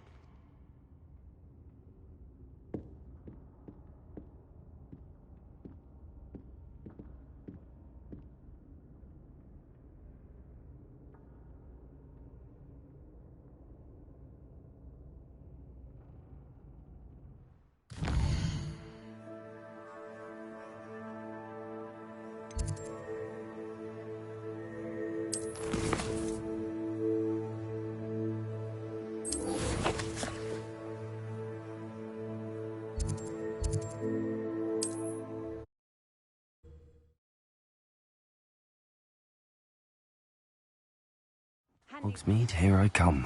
Hogsmeade, here I come.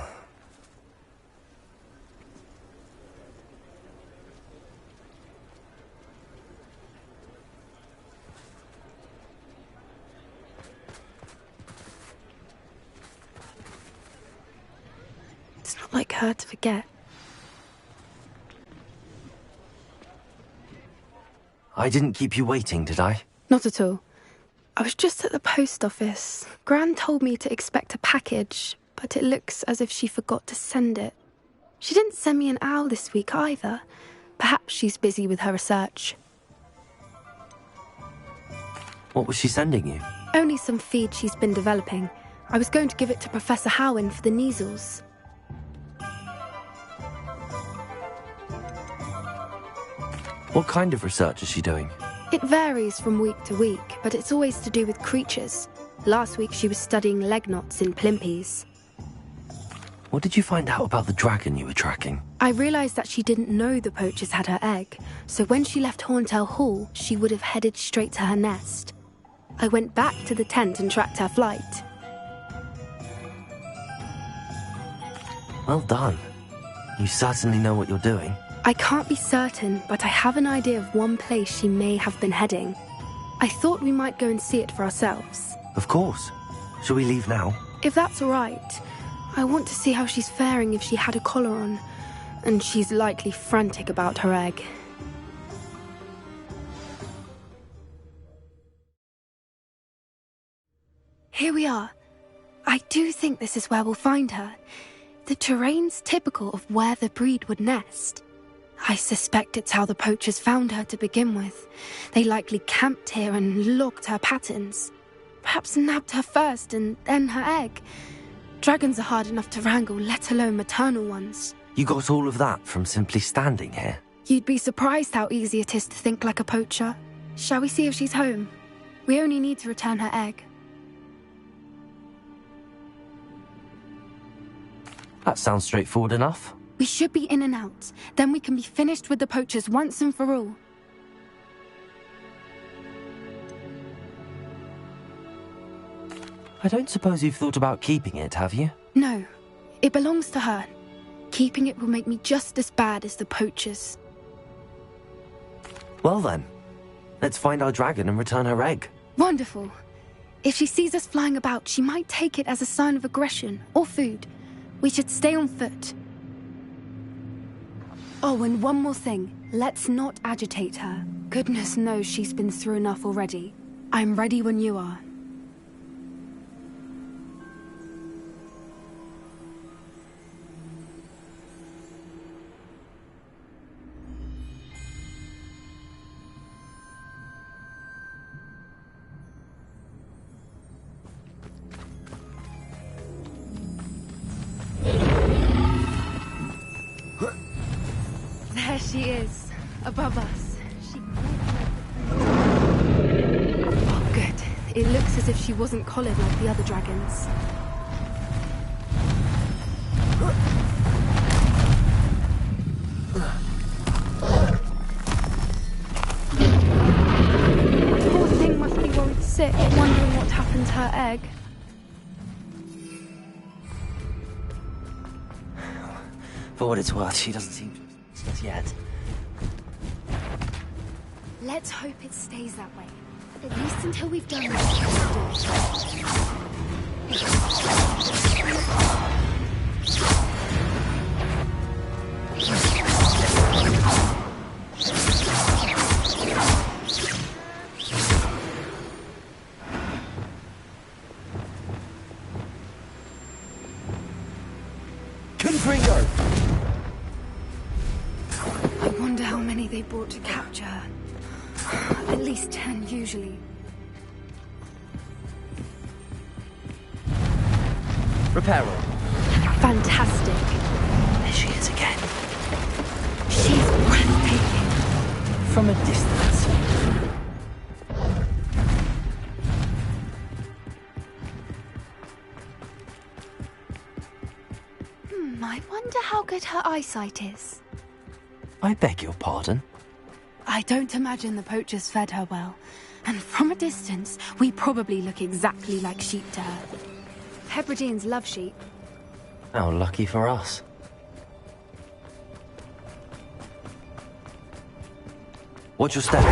It's not like her to forget. I didn't keep you waiting, did I? Not at all. I was just at the post office. Gran told me to expect a package, but it looks as if she forgot to send it. She didn't send me an owl this week either. Perhaps she's busy with her research. What was she sending you? Only some feed she's been developing. I was going to give it to Professor Howin for the measles. What kind of research is she doing? It varies from week to week, but it's always to do with creatures. Last week she was studying leg knots in plimpies. What did you find out about the dragon you were tracking? I realised that she didn't know the poachers had her egg, so when she left Horntail Hall, she would have headed straight to her nest. I went back to the tent and tracked her flight. Well done. You certainly know what you're doing. I can't be certain, but I have an idea of one place she may have been heading. I thought we might go and see it for ourselves. Of course. Shall we leave now? If that's all right. I want to see how she's faring if she had a collar on. And she's likely frantic about her egg. Here we are. I do think this is where we'll find her. The terrain's typical of where the breed would nest. I suspect it's how the poachers found her to begin with. They likely camped here and logged her patterns. Perhaps nabbed her first and then her egg. Dragons are hard enough to wrangle, let alone maternal ones. You got all of that from simply standing here? You'd be surprised how easy it is to think like a poacher. Shall we see if she's home? We only need to return her egg. That sounds straightforward enough. We should be in and out. Then we can be finished with the poachers once and for all. I don't suppose you've thought about keeping it, have you? No. It belongs to her. Keeping it will make me just as bad as the poachers. Well then, let's find our dragon and return her egg. Wonderful. If she sees us flying about, she might take it as a sign of aggression or food. We should stay on foot. Oh, and one more thing. Let's not agitate her. Goodness knows she's been through enough already. I'm ready when you are. There she is, above us. Oh, good. It looks as if she wasn't collared like the other dragons. Poor thing must be worried sick, wondering what happened to her egg. For what it's worth, she doesn't seem to have yet. Let's hope it stays that way. At least until we've done what we have Confringo! I wonder how many they brought to capture her. At least 10, usually. Repair her. Fantastic. There she is again. She's breathtaking. From a distance. I wonder how good her eyesight is. I beg your pardon? I don't imagine the poachers fed her well. And from a distance, we probably look exactly like sheep to her. Hebrideans love sheep. How lucky for us. Watch your step.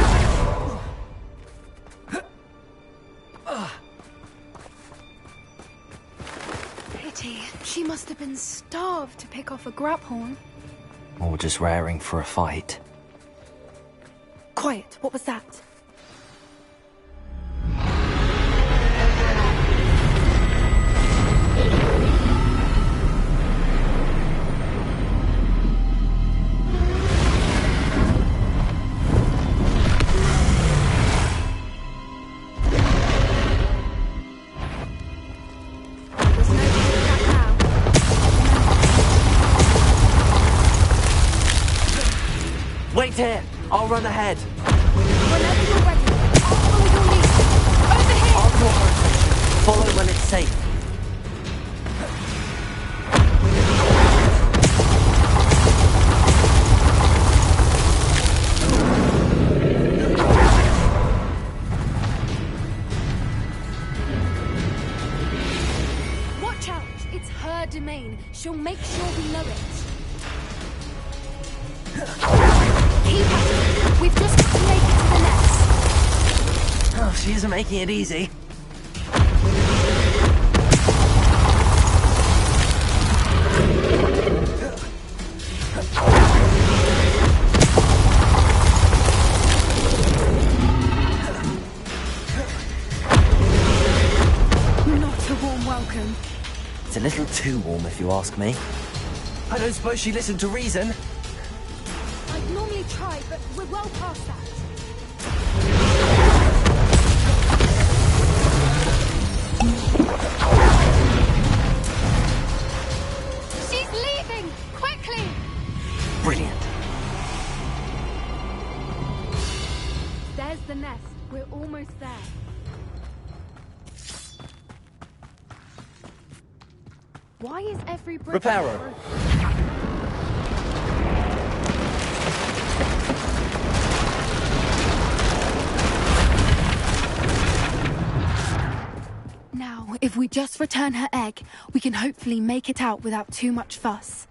Pity. She must have been starved to pick off a graphorn. Or just raring for a fight. Quiet. What was that? Wait here! I'll run ahead. Whenever you're ready, I'll follow your lead. Over here! I'll cooperate. Follow when it's safe. Watch out! It's her domain. She'll make sure we know it. Keep at it. We've just got to make it to the nest. Oh, she isn't making it easy. Not a warm welcome. It's a little too warm, if you ask me. I don't suppose she listened to reason. I'd normally try, but we're well past that. She's leaving! Quickly! Brilliant. There's the nest. We're almost there. Why is every brick... Reparo. Now, if we just return her egg, we can hopefully make it out without too much fuss.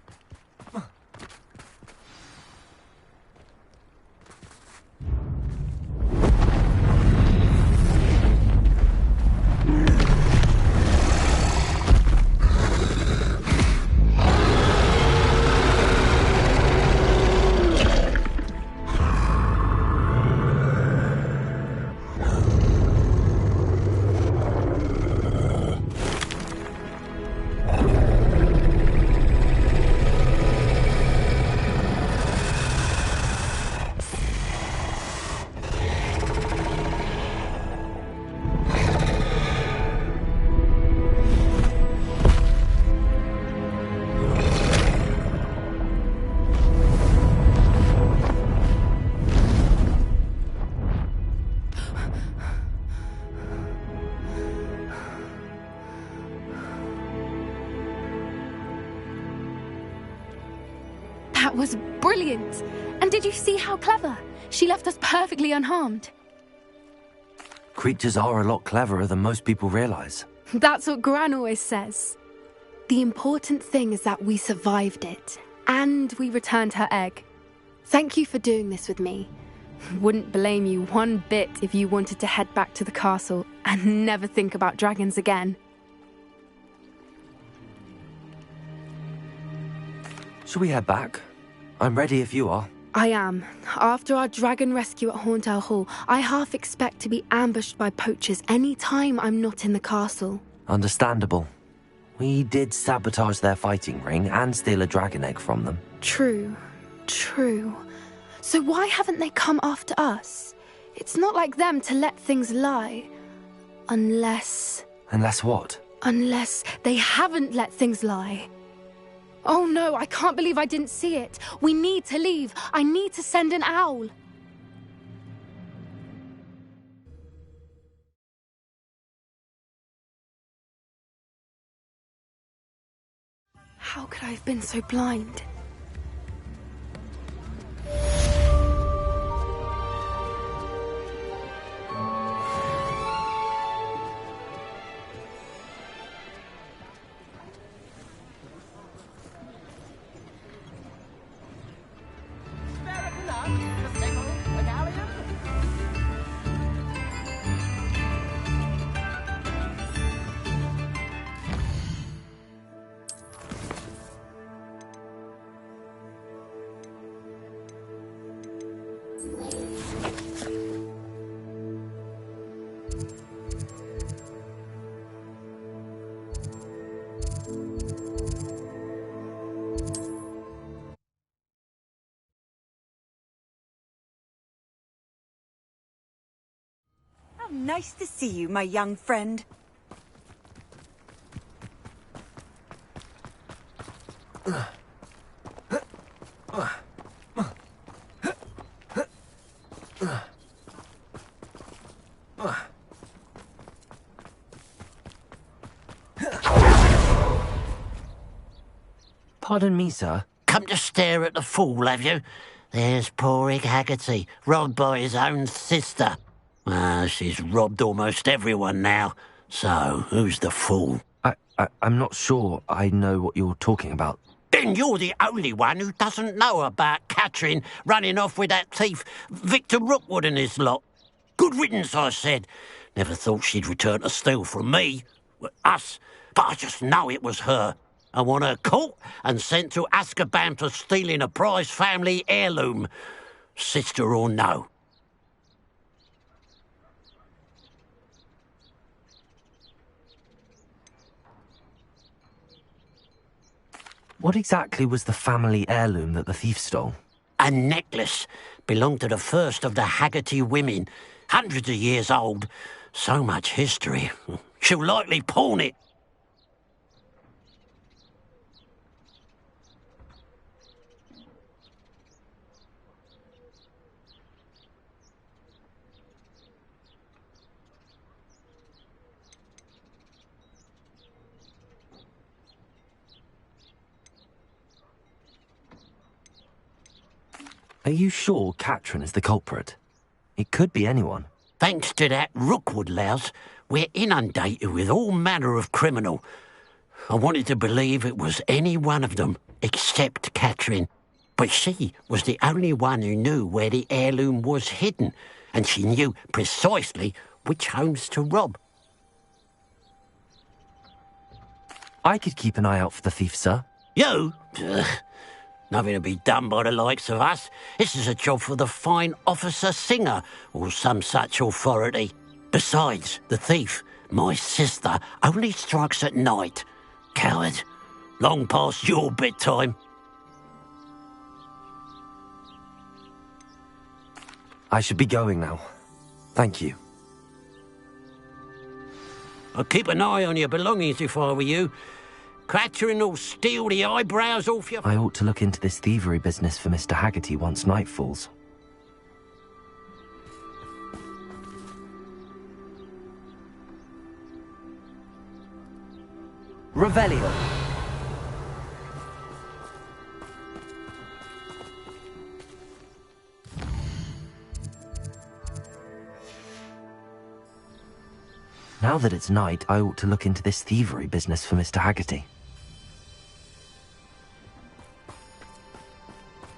That was brilliant! And did you see how clever? She left us perfectly unharmed. Creatures are a lot cleverer than most people realize. That's what Gran always says. The important thing is that we survived it, and we returned her egg. Thank you for doing this with me. Wouldn't blame you one bit if you wanted to head back to the castle and never think about dragons again. Shall we head back? I'm ready if you are. I am. After our dragon rescue at Hauntel Hall, I half expect to be ambushed by poachers any time I'm not in the castle. Understandable. We did sabotage their fighting ring and steal a dragon egg from them. True. So why haven't they come after us? It's not like them to let things lie. Unless... Unless what? Unless they haven't let things lie. Oh no, I can't believe I didn't see it. We need to leave. I need to send an owl. How could I have been so blind? How nice to see you, my young friend. Pardon me, sir. Come to stare at the fool, have you? There's poor Ig Haggerty, robbed by his own sister. She's robbed almost everyone now. So, who's the fool? I'm not sure I know what you're talking about. Then you're the only one who doesn't know about Catherine running off with that thief, Victor Rookwood and his lot. Good riddance, I said. Never thought she'd return to steal from me. Us. But I just know it was her. I want her caught and sent to Azkaban for stealing a prize family heirloom. Sister or no. What exactly was the family heirloom that the thief stole? A necklace. Belonged to the first of the Haggerty women. Hundreds of years old. So much history. She'll likely pawn it. Are you sure Catherine is the culprit? It could be anyone. Thanks to that Rookwood louse, we're inundated with all manner of criminal. I wanted to believe it was any one of them, except Catherine. But she was the only one who knew where the heirloom was hidden, and she knew precisely which homes to rob. I could keep an eye out for the thief, sir. You? Nothing to be done by the likes of us. This is a job for the fine officer Singer, or some such authority. Besides, the thief, my sister, only strikes at night. Coward. Long past your bedtime. I should be going now. Thank you. I'd keep an eye on your belongings if I were you. Catherine will steal the eyebrows off your... I ought to look into this thievery business for Mr. Haggerty once night falls. Revelio. Now that it's night, I ought to look into this thievery business for Mr. Haggerty.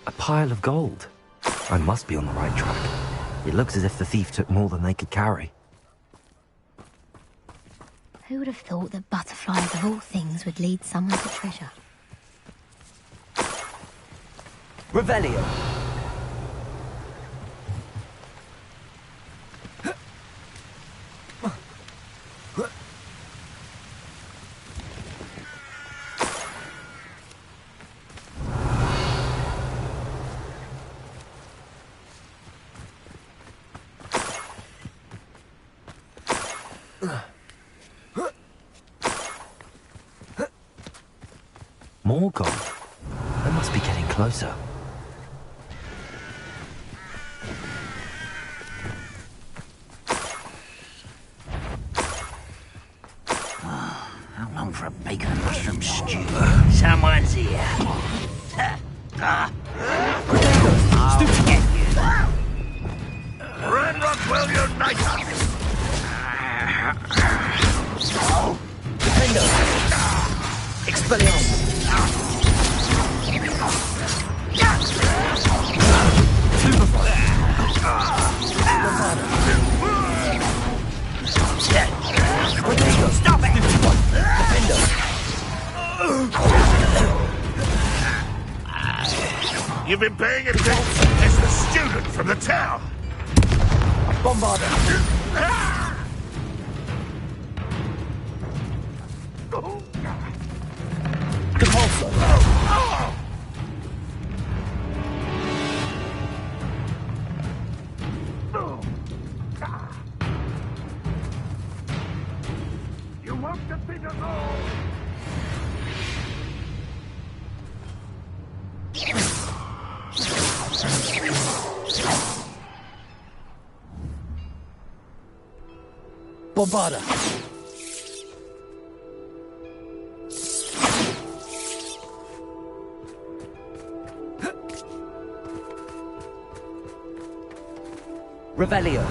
A pile of gold. I must be on the right track. It looks as if the thief took more than they could carry. Who would have thought that butterflies of all things would lead someone to treasure? Revelio. More gold. They must be getting closer. How long for a bacon and mushroom stew? Someone's here. I'll get you. Ranrock will unite us! Defendo! Expelliarmus! Stop it! You've been paying attention. It's the student from the town. Bombarder! Compulsor! You want to beat us all? Bombarder! Revelio.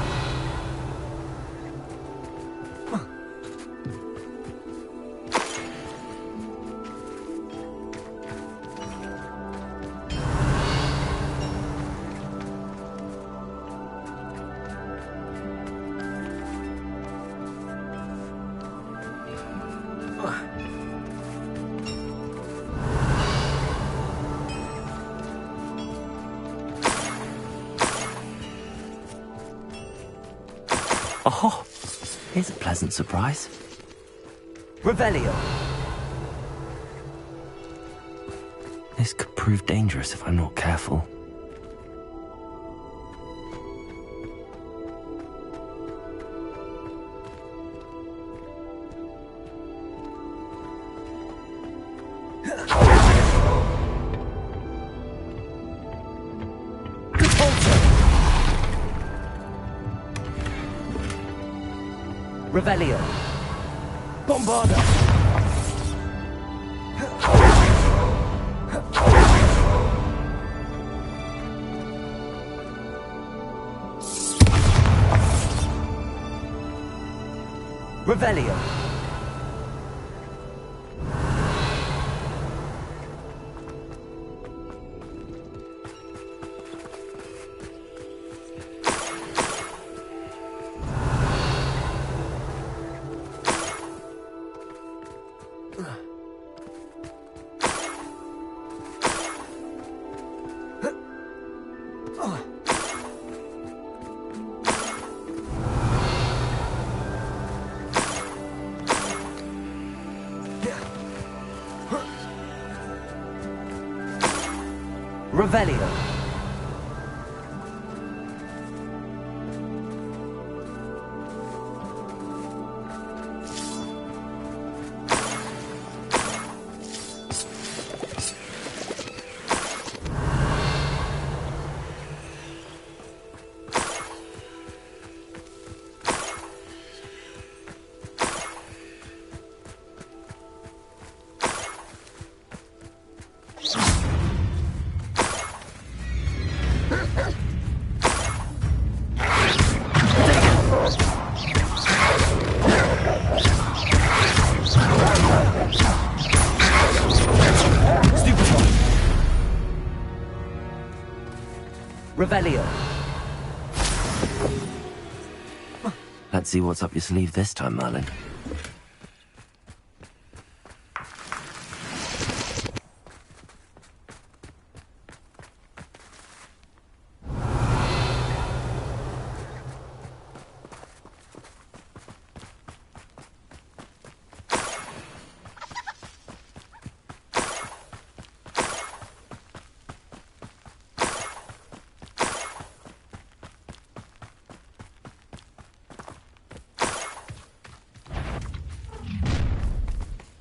Oh, here's a pleasant surprise. Revelio. This could prove dangerous if I'm not careful. Revelio. Bombarda. Revelio. Revelio. Revelio. Let's see what's up your sleeve this time, Merlin.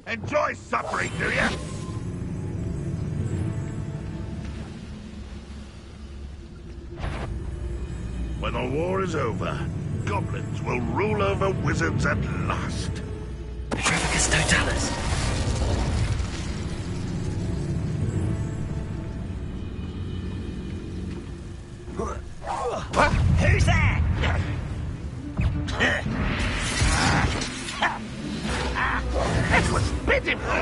Enjoy suffering, do you? When the war is over, goblins will rule over wizards at last. Petrificus Totalis. Who's that? That was pitiful.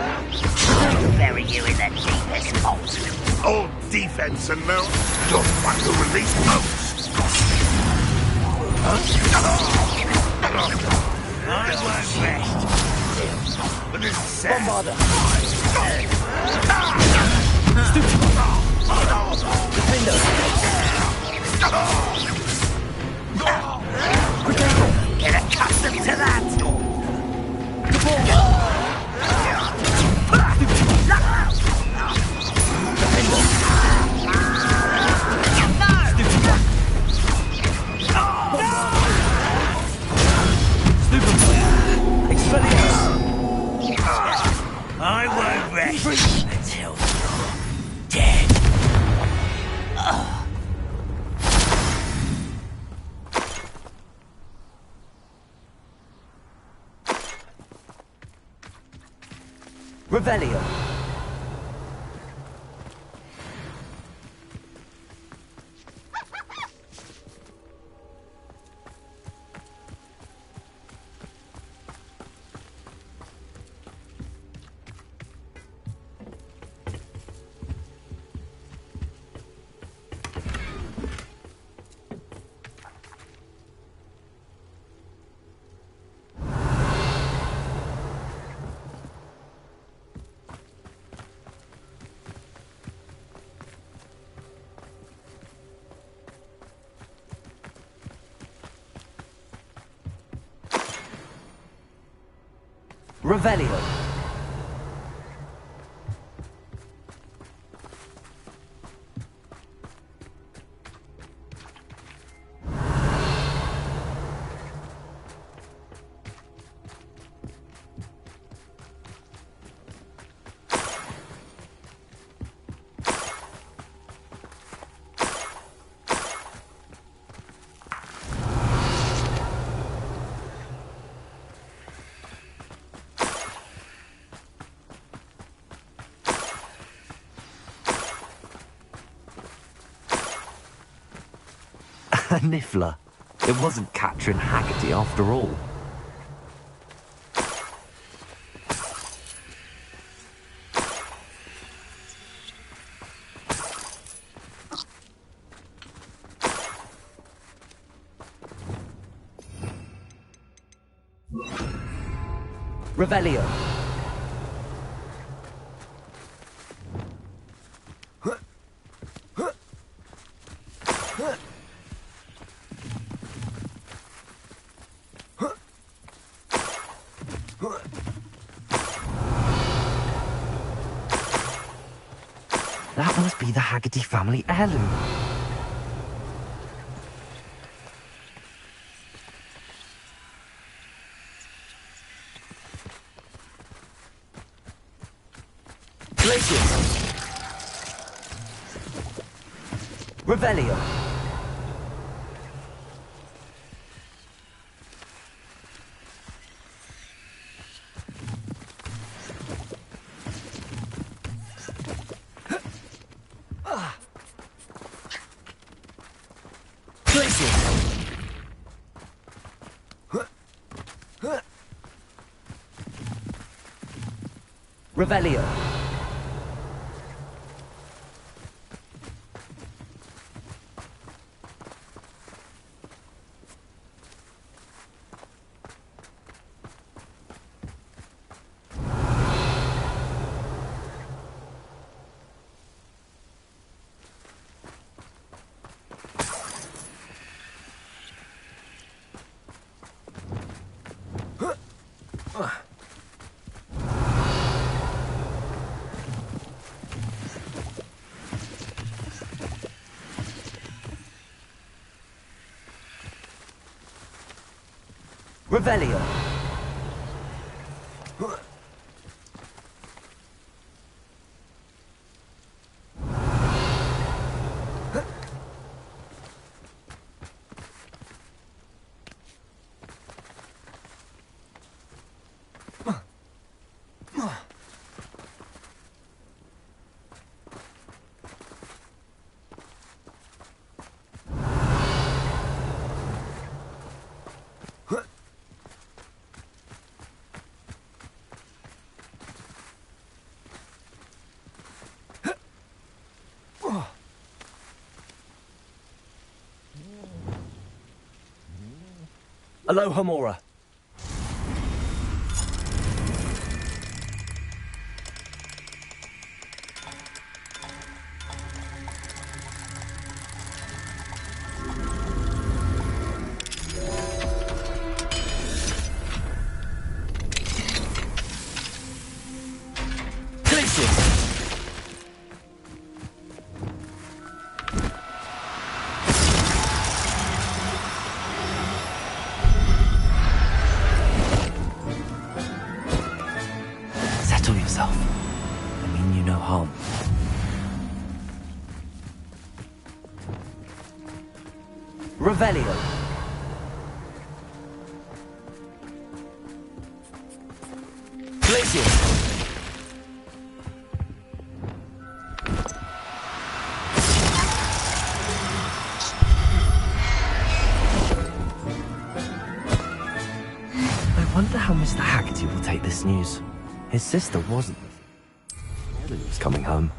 Bury you in the deepest vault. All defense and now you're the one who released most. I won't rest. But this is sad. Bombarda. Get accustomed to that. I won't rest until you're dead. Revelio. Revelio. A niffler. It wasn't Catherine Haggerty after all. Revelio. That must be the Haggerty family heirloom. Glacius! Revelio! Revelio. Revelio. Aloha Mora. Settle yourself. I mean you no harm. Revelio. Glacius. I wonder how Mr. Haggerty will take this news. His sister wasn't. He was coming home.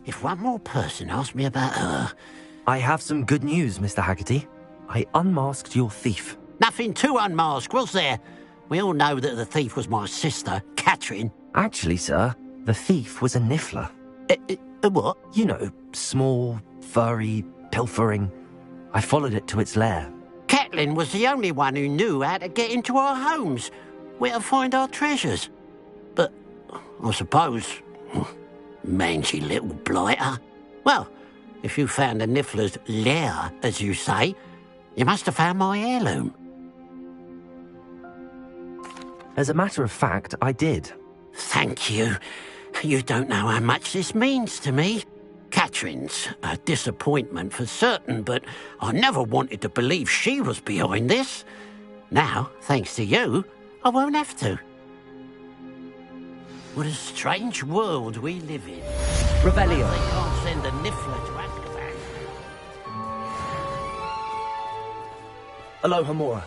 If one more person asks me about her... I have some good news, Mr. Haggerty. I unmasked your thief. Nothing to unmask, was there? We all know that the thief was my sister, Catherine. Actually, sir, the thief was a niffler. A what? You know, small, furry, pilfering. I followed it to its lair. Catelyn was the only one who knew how to get into our homes, where to find our treasures. But, I suppose, mangy little blighter. Well, if you found the niffler's lair, as you say, you must have found my heirloom. As a matter of fact, I did. Thank you. You don't know how much this means to me. Catherine's a disappointment for certain, but I never wanted to believe she was behind this. Now, thanks to you, I won't have to. What a strange world we live in. Revelio. They can't send a niffler to Azkaban. Aloha Mora.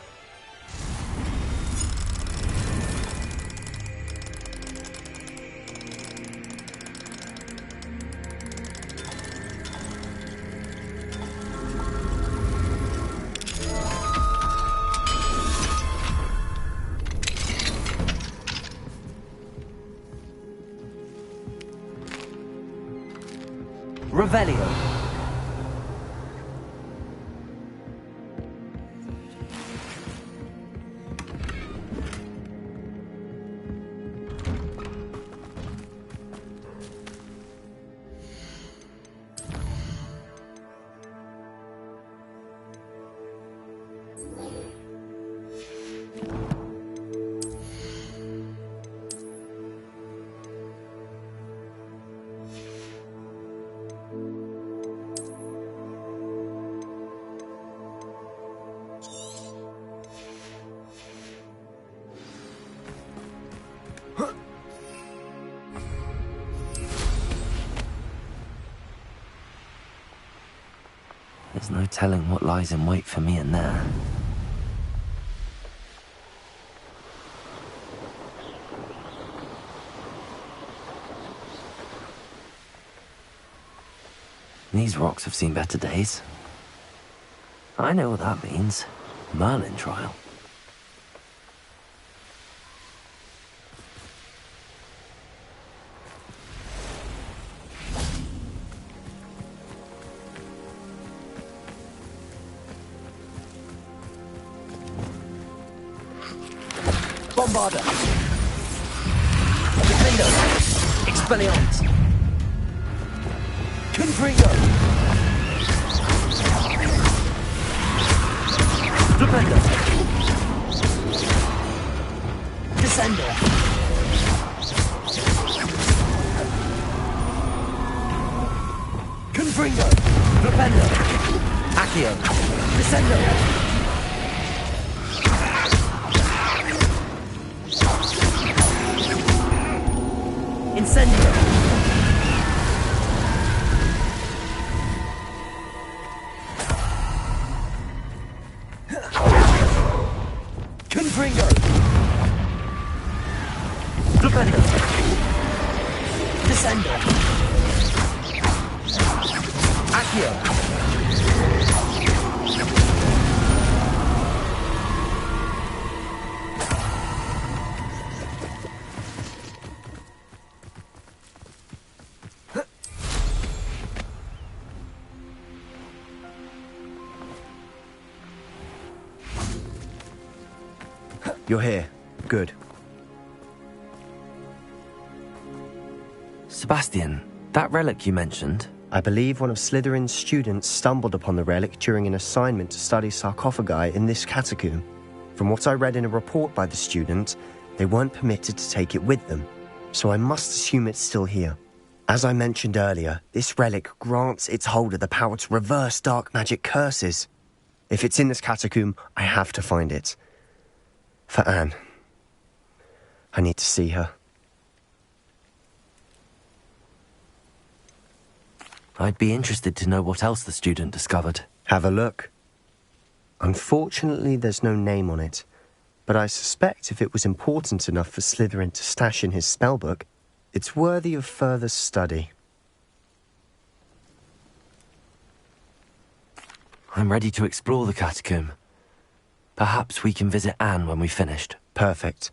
Revelio. There's no telling what lies in wait for me in there. These rocks have seen better days. I know what that means. Merlin trial. Bombarda! Defendo! Expelliarmus! Confringo! Flipendo! Descendo! Confringo! Flipendo! Accio! Descendo! Incendio! Confringo! Flipendo! Descendo! Accio! You're here. Good. Sebastian, that relic you mentioned... I believe one of Slytherin's students stumbled upon the relic during an assignment to study sarcophagi in this catacomb. From what I read in a report by the student, they weren't permitted to take it with them, so I must assume it's still here. As I mentioned earlier, this relic grants its holder the power to reverse dark magic curses. If it's in this catacomb, I have to find it. For Anne. I need to see her. I'd be interested to know what else the student discovered. Have a look. Unfortunately, there's no name on it, but I suspect if it was important enough for Slytherin to stash in his spellbook, it's worthy of further study. I'm ready to explore the catacomb. Perhaps we can visit Anne when we've finished. Perfect.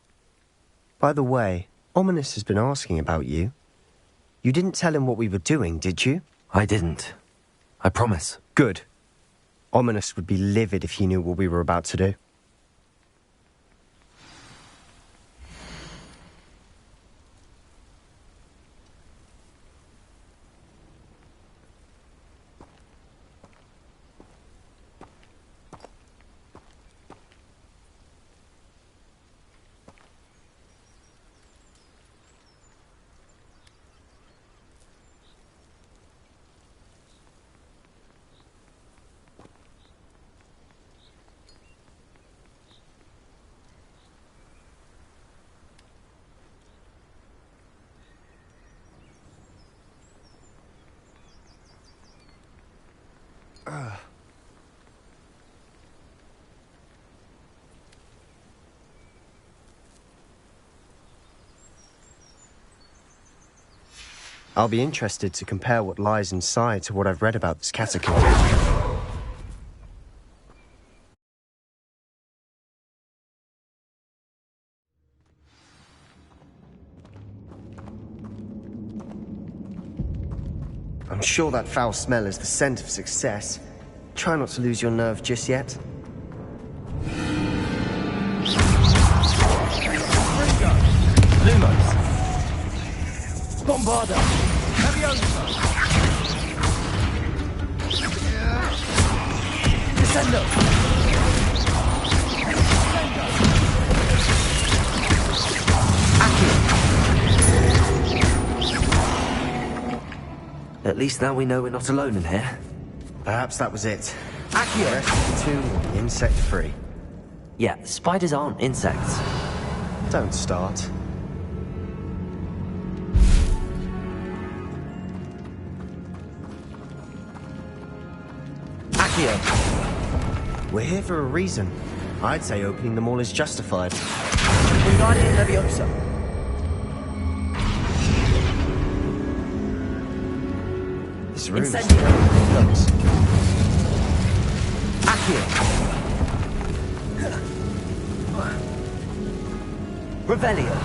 By the way, Ominous has been asking about you. You didn't tell him what we were doing, did you? I didn't. I promise. Good. Ominous would be livid if he knew what we were about to do. I'll be interested to compare what lies inside to what I've read about this catacomb. I'm sure that foul smell is the scent of success. Try not to lose your nerve just yet. Lumos. Bombarda. Leviosa. Descendo. At least now we know we're not alone in here. Perhaps that was it. Accio! The rest of the tomb will be insect-free. Yeah, spiders aren't insects. Don't start. Accio! We're here for a reason. I'd say opening them all is justified. Wingardium Leviosa. This room is Incendio. close. Accio. Revelio.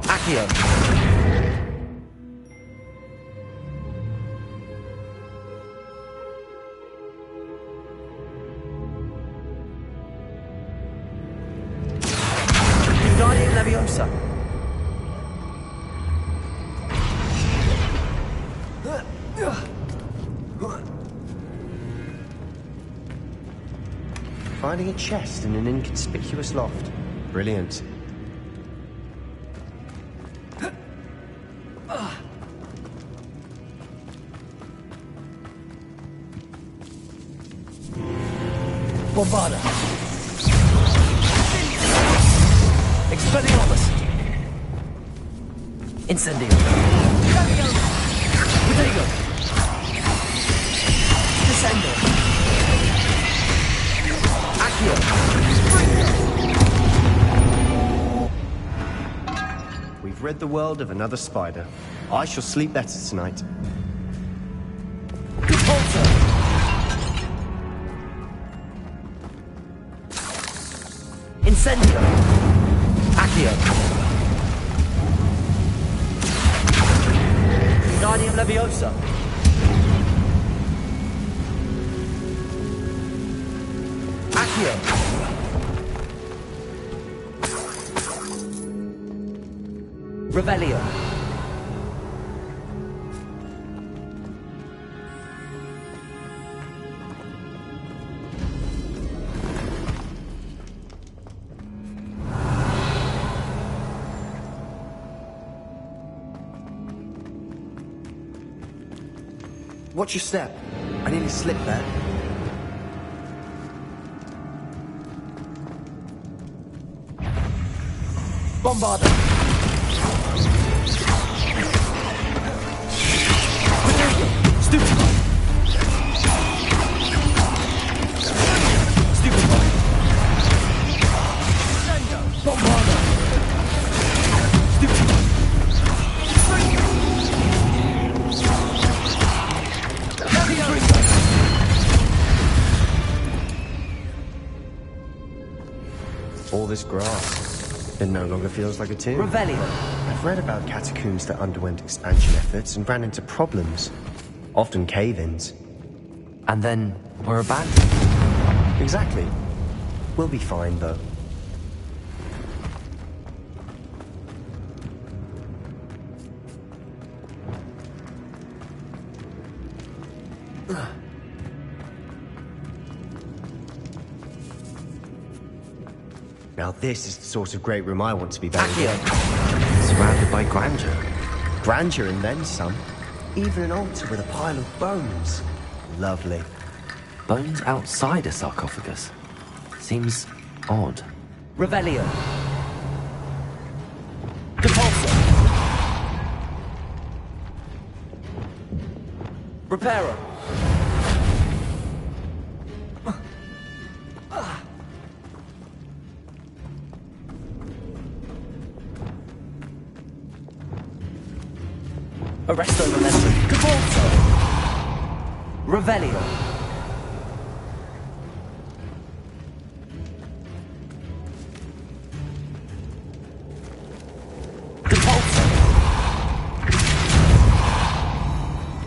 Accio. Wingardium Leviosa. Finding a chest in an inconspicuous loft. Brilliant. Bombarda. Expelliarmus. Incendio. Protego. Descendo. Accio. We've rid the world of another spider. I shall sleep better tonight. Incendio. Accio. Wingardium Leviosa. Accio. Revelio. Watch your step. I nearly slipped there. Bombarda. All this grass, it no longer feels like a tomb. Revelio. I've read about catacombs that underwent expansion efforts and ran into problems. Often cave-ins. And then were abandoned. Exactly. We'll be fine, though. Now this is the sort of great room I want to be buried in. Surrounded by grandeur. Grandeur and then some. Even an altar with a pile of bones. Lovely. Bones outside a sarcophagus. Seems odd. Revelio. Depulso. Reparo. Arresto Momentum. Depulso. Revelio.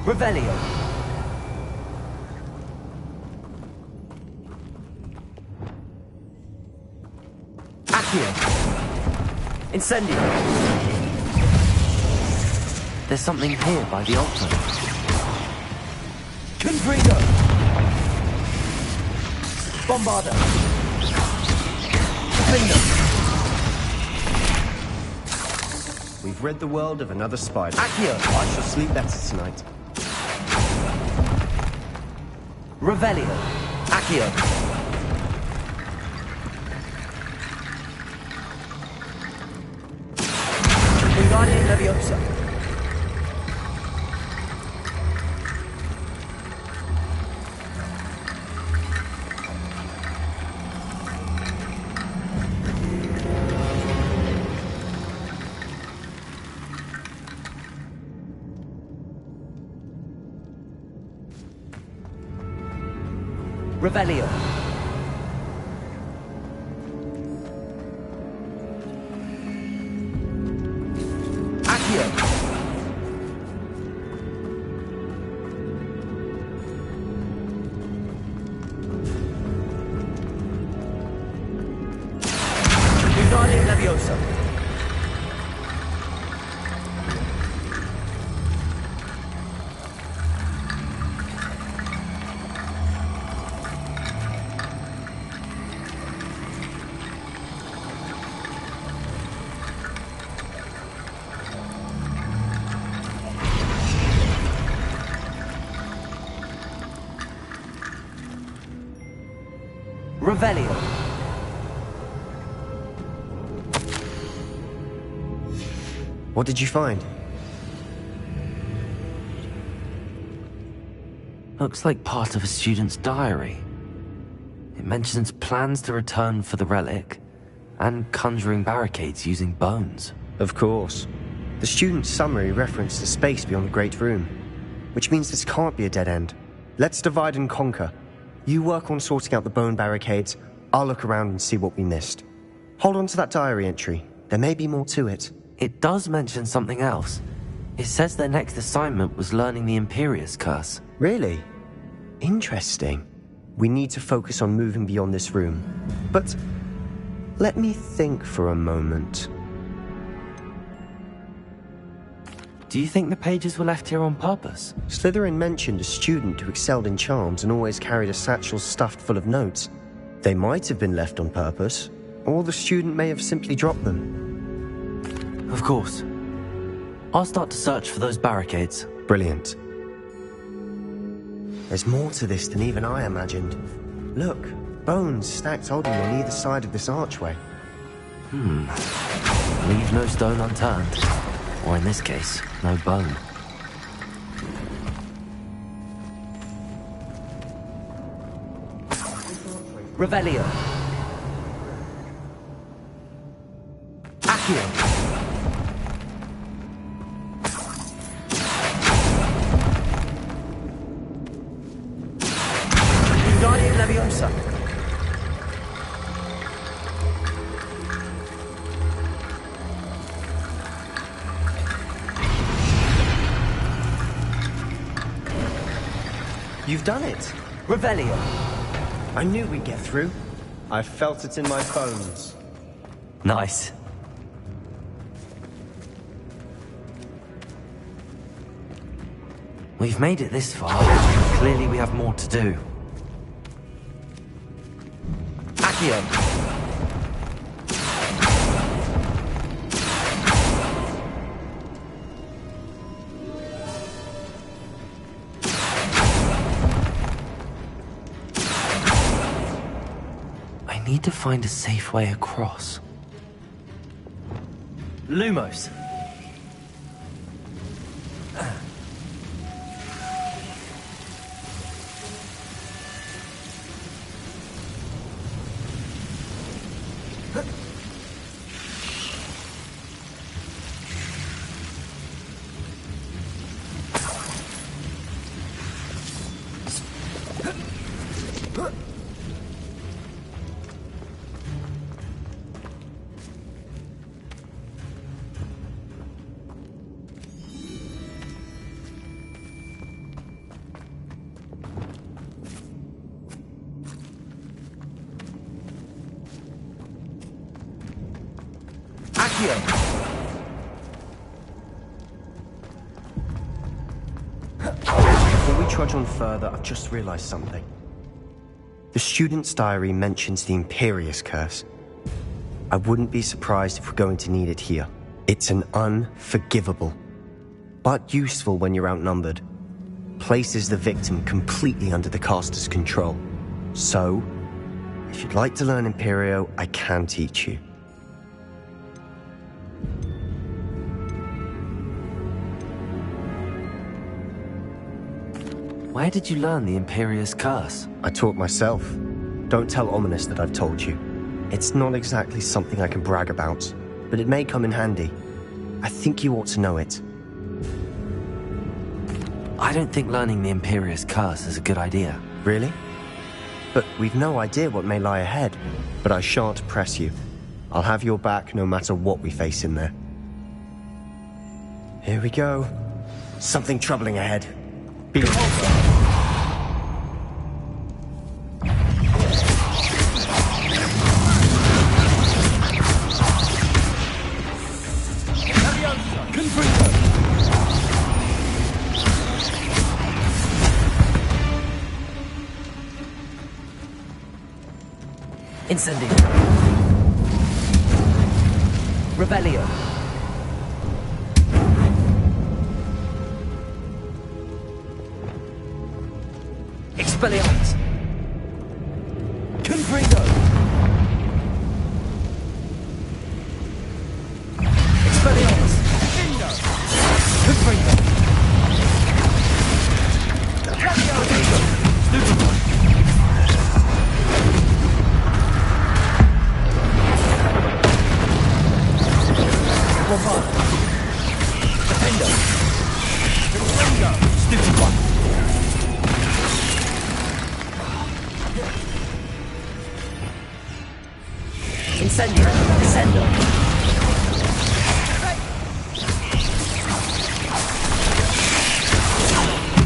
Revelio. Accio. Incendio. There's something here by the altar. Confrigo. Bombarda. Defender. We've rid the world of another spider. Accio. I shall sleep better tonight. Revelio. Accio. Wingardium Leviosa. Revelio. Accio. Wingardium Leviosa. Revelio. What did you find? Looks like part of a student's diary. It mentions plans to return for the relic and conjuring barricades using bones. Of course. The student's summary referenced a space beyond the Great Room, which means this can't be a dead end. Let's divide and conquer. You work on sorting out the bone barricades, I'll look around and see what we missed. Hold on to that diary entry. There may be more to it. It does mention something else. It says their next assignment was learning the Imperious Curse. Really? Interesting. We need to focus on moving beyond this room. But let me think for a moment. Do you think the pages were left here on purpose? Slytherin mentioned a student who excelled in charms and always carried a satchel stuffed full of notes. They might have been left on purpose, or the student may have simply dropped them. Of course. I'll start to search for those barricades. Brilliant. There's more to this than even I imagined. Look, bones stacked oddly on either side of this archway. Leave no stone unturned. Or in this case, no bone. Revelio. Accio. Wingardium Leviosa. You've done it. Revelio. I knew we'd get through. I felt it in my bones. Nice. We've made it this far. Clearly we have more to do. Accio. I need to find a safe way across. Lumos. Before we trudge on further, I've just realized something. The student's diary mentions the Imperious Curse. I wouldn't be surprised if we're going to need it here. It's an unforgivable, but useful when you're outnumbered. Places the victim completely under the caster's control. So, if you'd like to learn Imperio, I can teach you. Where did you learn the Imperious Curse? I taught myself. Don't tell Ominous that I've told you. It's not exactly something I can brag about, but it may come in handy. I think you ought to know it. I don't think learning the Imperious Curse is a good idea. Really? But we've no idea what may lie ahead. But I shan't press you. I'll have your back no matter what we face in there. Here we go. Something troubling ahead. Be Incendio. Revelio. Expelliarmus. Confringo. Expelliarmus. Confringo. Stupefy. Bombard. Defender. Confringo. Stupefy. Incendio. Descendo.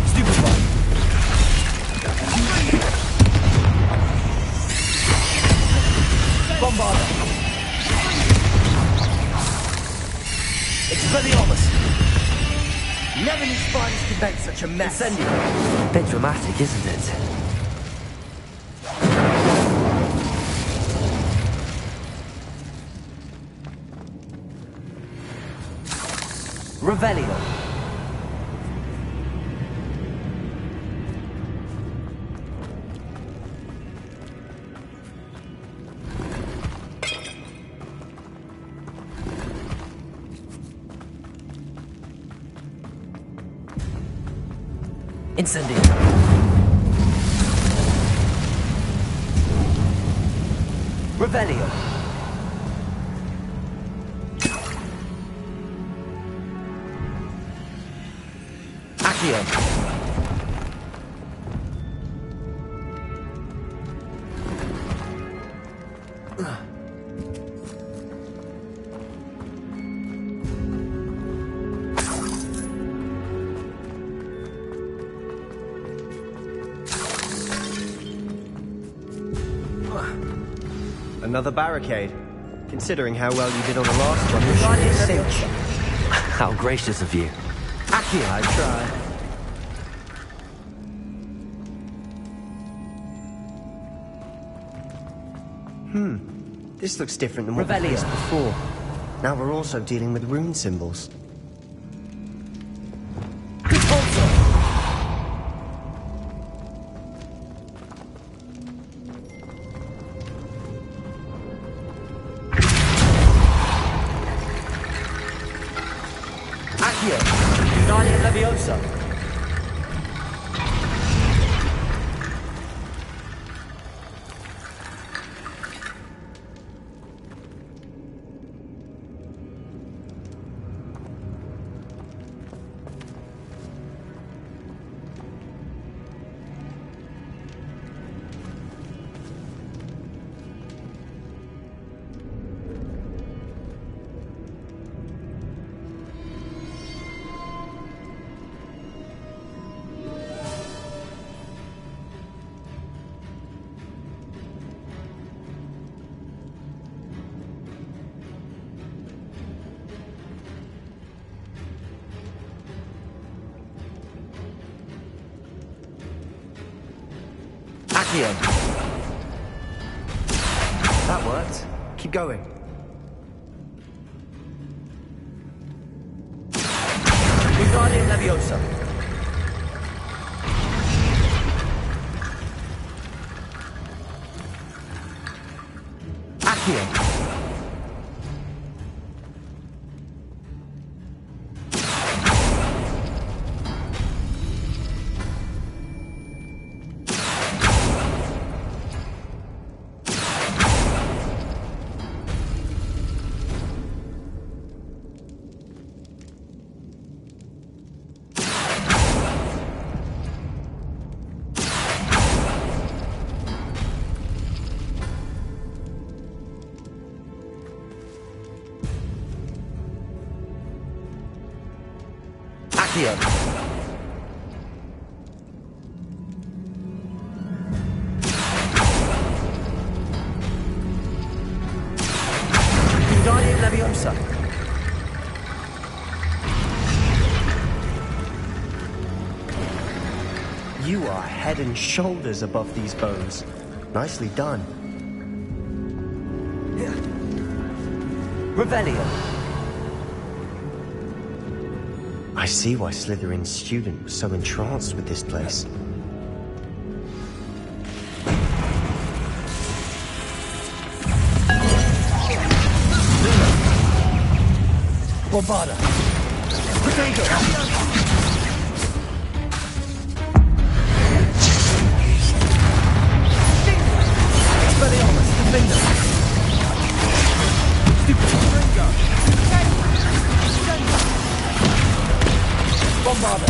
Stupefy. Bombarda. Expelliarmus. Never knew spiders could make such a mess. Incendio. A bit dramatic, isn't it? Revelio. Incendio. Revelio. Accio. Another barricade. Considering how well you did on the last one, this should be a cinch. How gracious of you. Accio. I try. This looks different than what we faced before. Now we're also dealing with rune symbols. Accio. Guardian Leviosa. Accio. That worked. Keep going. Guardian Leviosa. Accio. Accio. Guardian Leviosa. You are head and shoulders above these bones. Nicely done. Revelio. I see why Slytherin's student was so entranced with this place. Bombarda. Potato. Expelliarmus. Defender. Bombarda.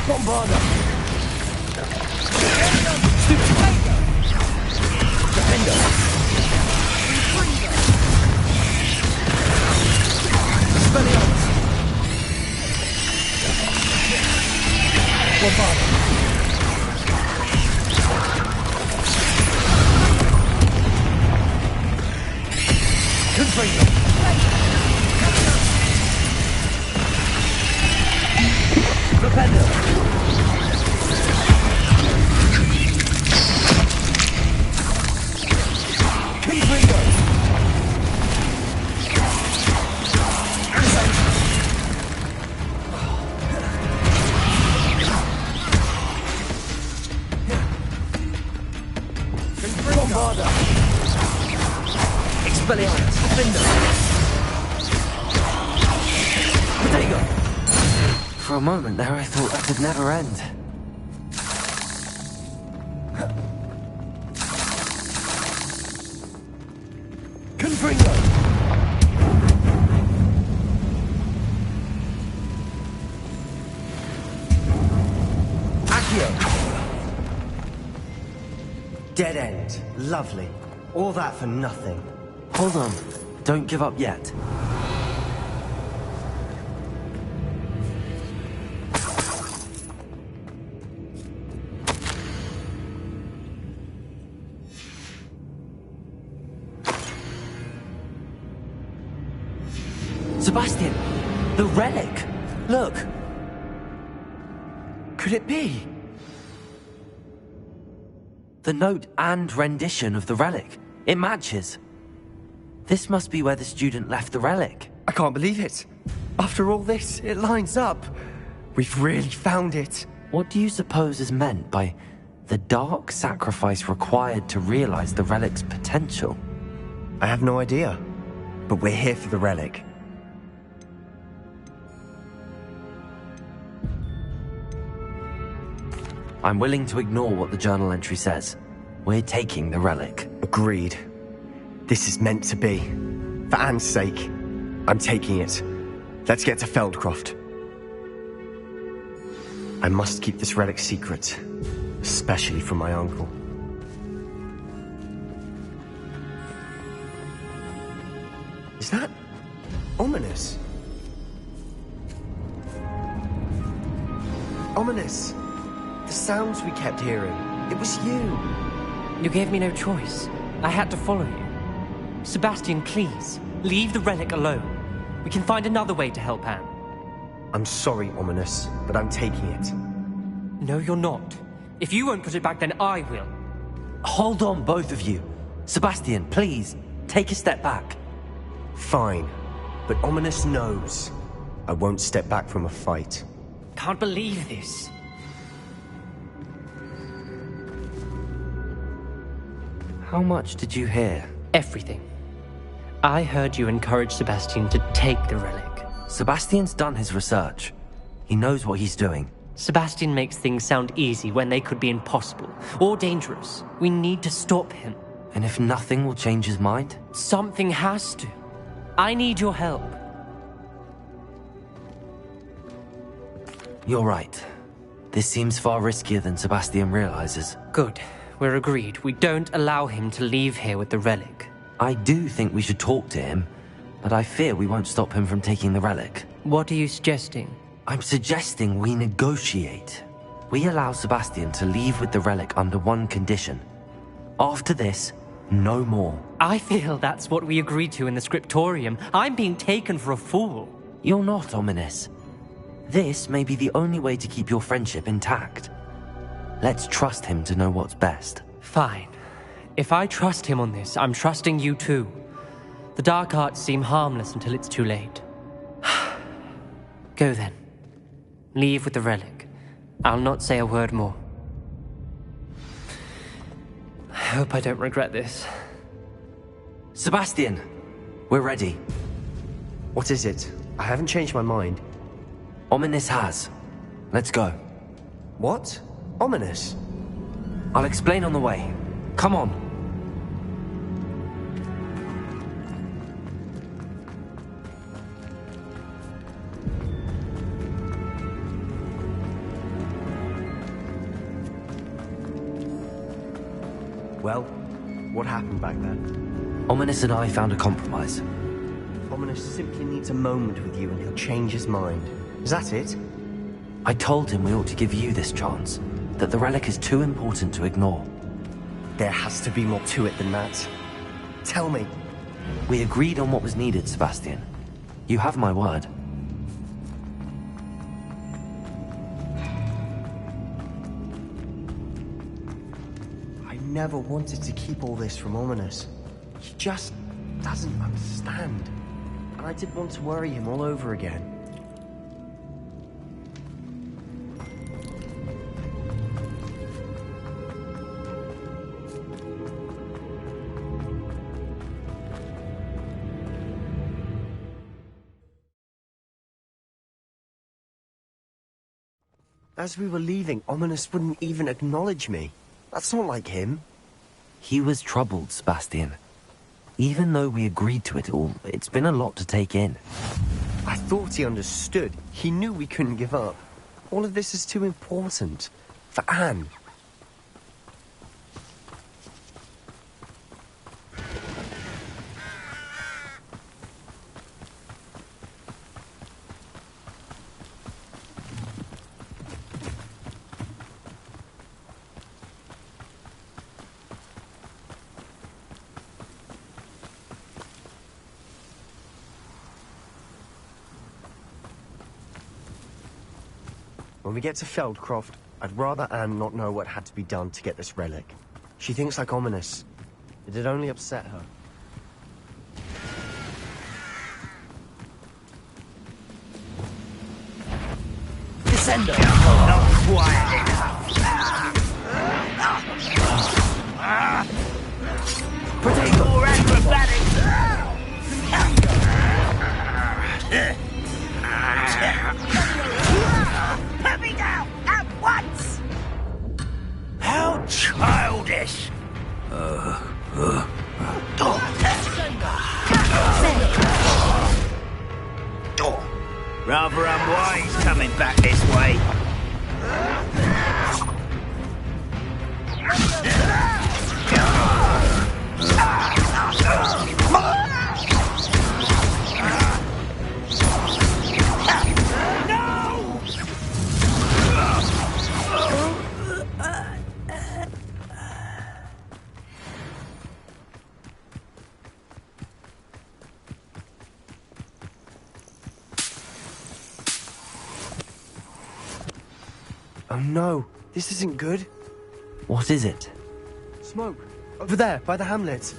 Bombarda. Stupid. Armada! Expelliarmus! Defender! Potato! For a moment there, I thought that could never end. Confringo! Dead end. Lovely. All that for nothing. Hold on. Don't give up yet. Sebastian! The relic! Look! Could it be? The note and rendition of the relic. It matches. This must be where the student left the relic. I can't believe it. After all this, it lines up. We've really found it. What do you suppose is meant by the dark sacrifice required to realize the relic's potential? I have no idea. But we're here for the relic. I'm willing to ignore what the journal entry says. We're taking the relic. Agreed. This is meant to be. For Anne's sake, I'm taking it. Let's get to Feldcroft. I must keep this relic secret, especially from my uncle. Is that ominous? Ominous! The sounds we kept hearing. It was you. You gave me no choice. I had to follow you. Sebastian, please, leave the relic alone. We can find another way to help Anne. I'm sorry, Ominous, but I'm taking it. No, you're not. If you won't put it back, then I will. Hold on, both of you. Sebastian, please, take a step back. Fine, but Ominous knows I won't step back from a fight. Can't believe this. How much did you hear? Everything. I heard you encourage Sebastian to take the relic. Sebastian's done his research. He knows what he's doing. Sebastian makes things sound easy when they could be impossible or dangerous. We need to stop him. And if nothing will change his mind? Something has to. I need your help. You're right. This seems far riskier than Sebastian realizes. Good. We're agreed. We don't allow him to leave here with the relic. I do think we should talk to him, but I fear we won't stop him from taking the relic. What are you suggesting? I'm suggesting we negotiate. We allow Sebastian to leave with the relic under one condition. After this, no more. I feel that's what we agreed to in the scriptorium. I'm being taken for a fool. You're not, Ominous. This may be the only way to keep your friendship intact. Let's trust him to know what's best. Fine. If I trust him on this, I'm trusting you too. The dark arts seem harmless until it's too late. Go then. Leave with the relic. I'll not say a word more. I hope I don't regret this. Sebastian! We're ready. What is it? I haven't changed my mind. Ominous has. Let's go. What? Ominous? I'll explain on the way. Come on. Well, what happened back then? Ominous and I found a compromise. Ominous simply needs a moment with you and he'll change his mind. Is that it? I told him we ought to give you this chance. That the relic is too important to ignore. There has to be more to it than that. Tell me. We agreed on what was needed, Sebastian. You have my word. I never wanted to keep all this from Ominous. He just doesn't understand. And I didn't want to worry him all over again. As we were leaving, Ominous wouldn't even acknowledge me. That's not like him. He was troubled, Sebastian. Even though we agreed to it all, it's been a lot to take in. I thought he understood. He knew we couldn't give up. All of this is too important. For Anne. When we get to Feldcroft, I'd rather Anne not know what had to be done to get this relic. She thinks like Ominous. It'd only upset her. Descender! Not quiet enough! Potato! More acrobatics! Put me down at once! How childish! Rather unwise coming back this way. Oh no, this isn't good. What is it? Smoke. Over there, by the hamlet.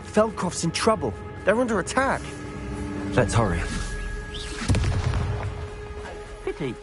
Feldcroft's in trouble. They're under attack. Let's hurry. Pity.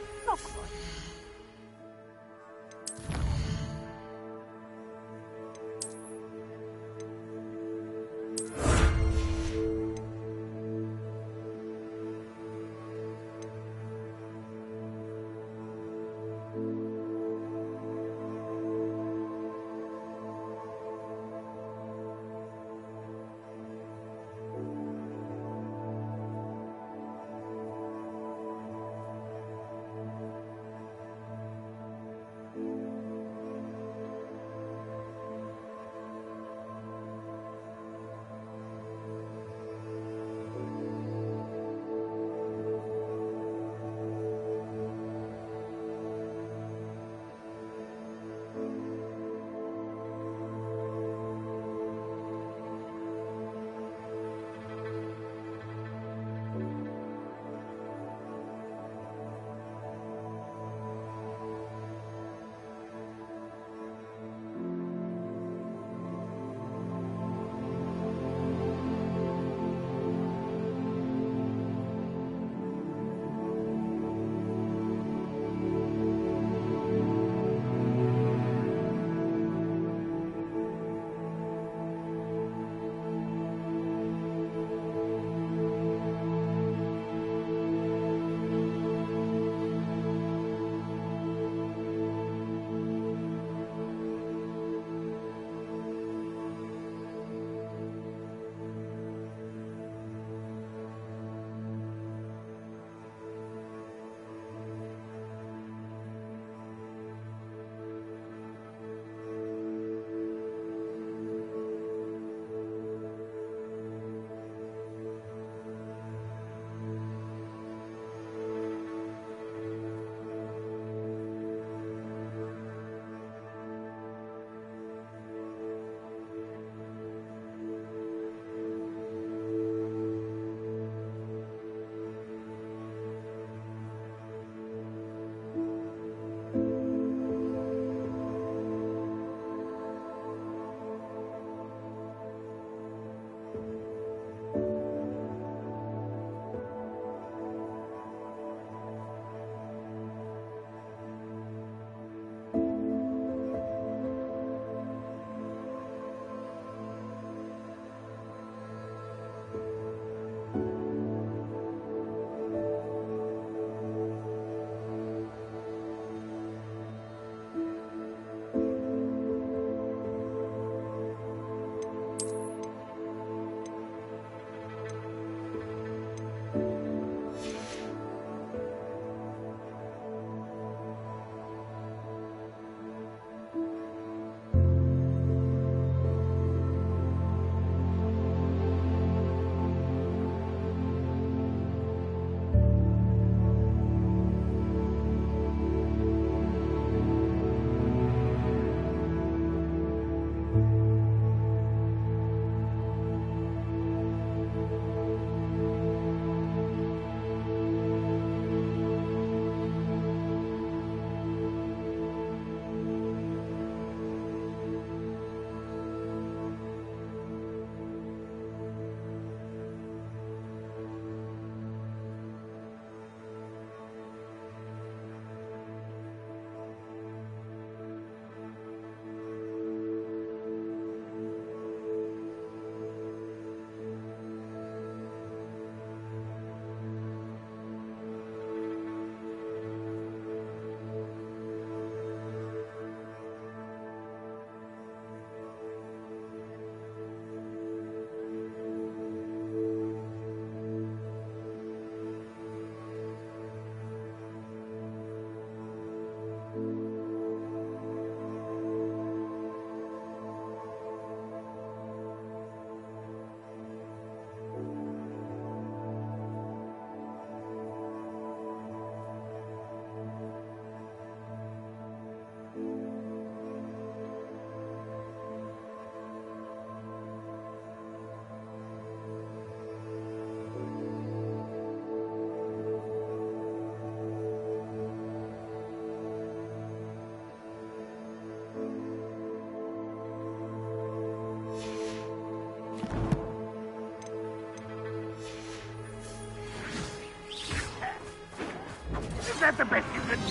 that the best you can do?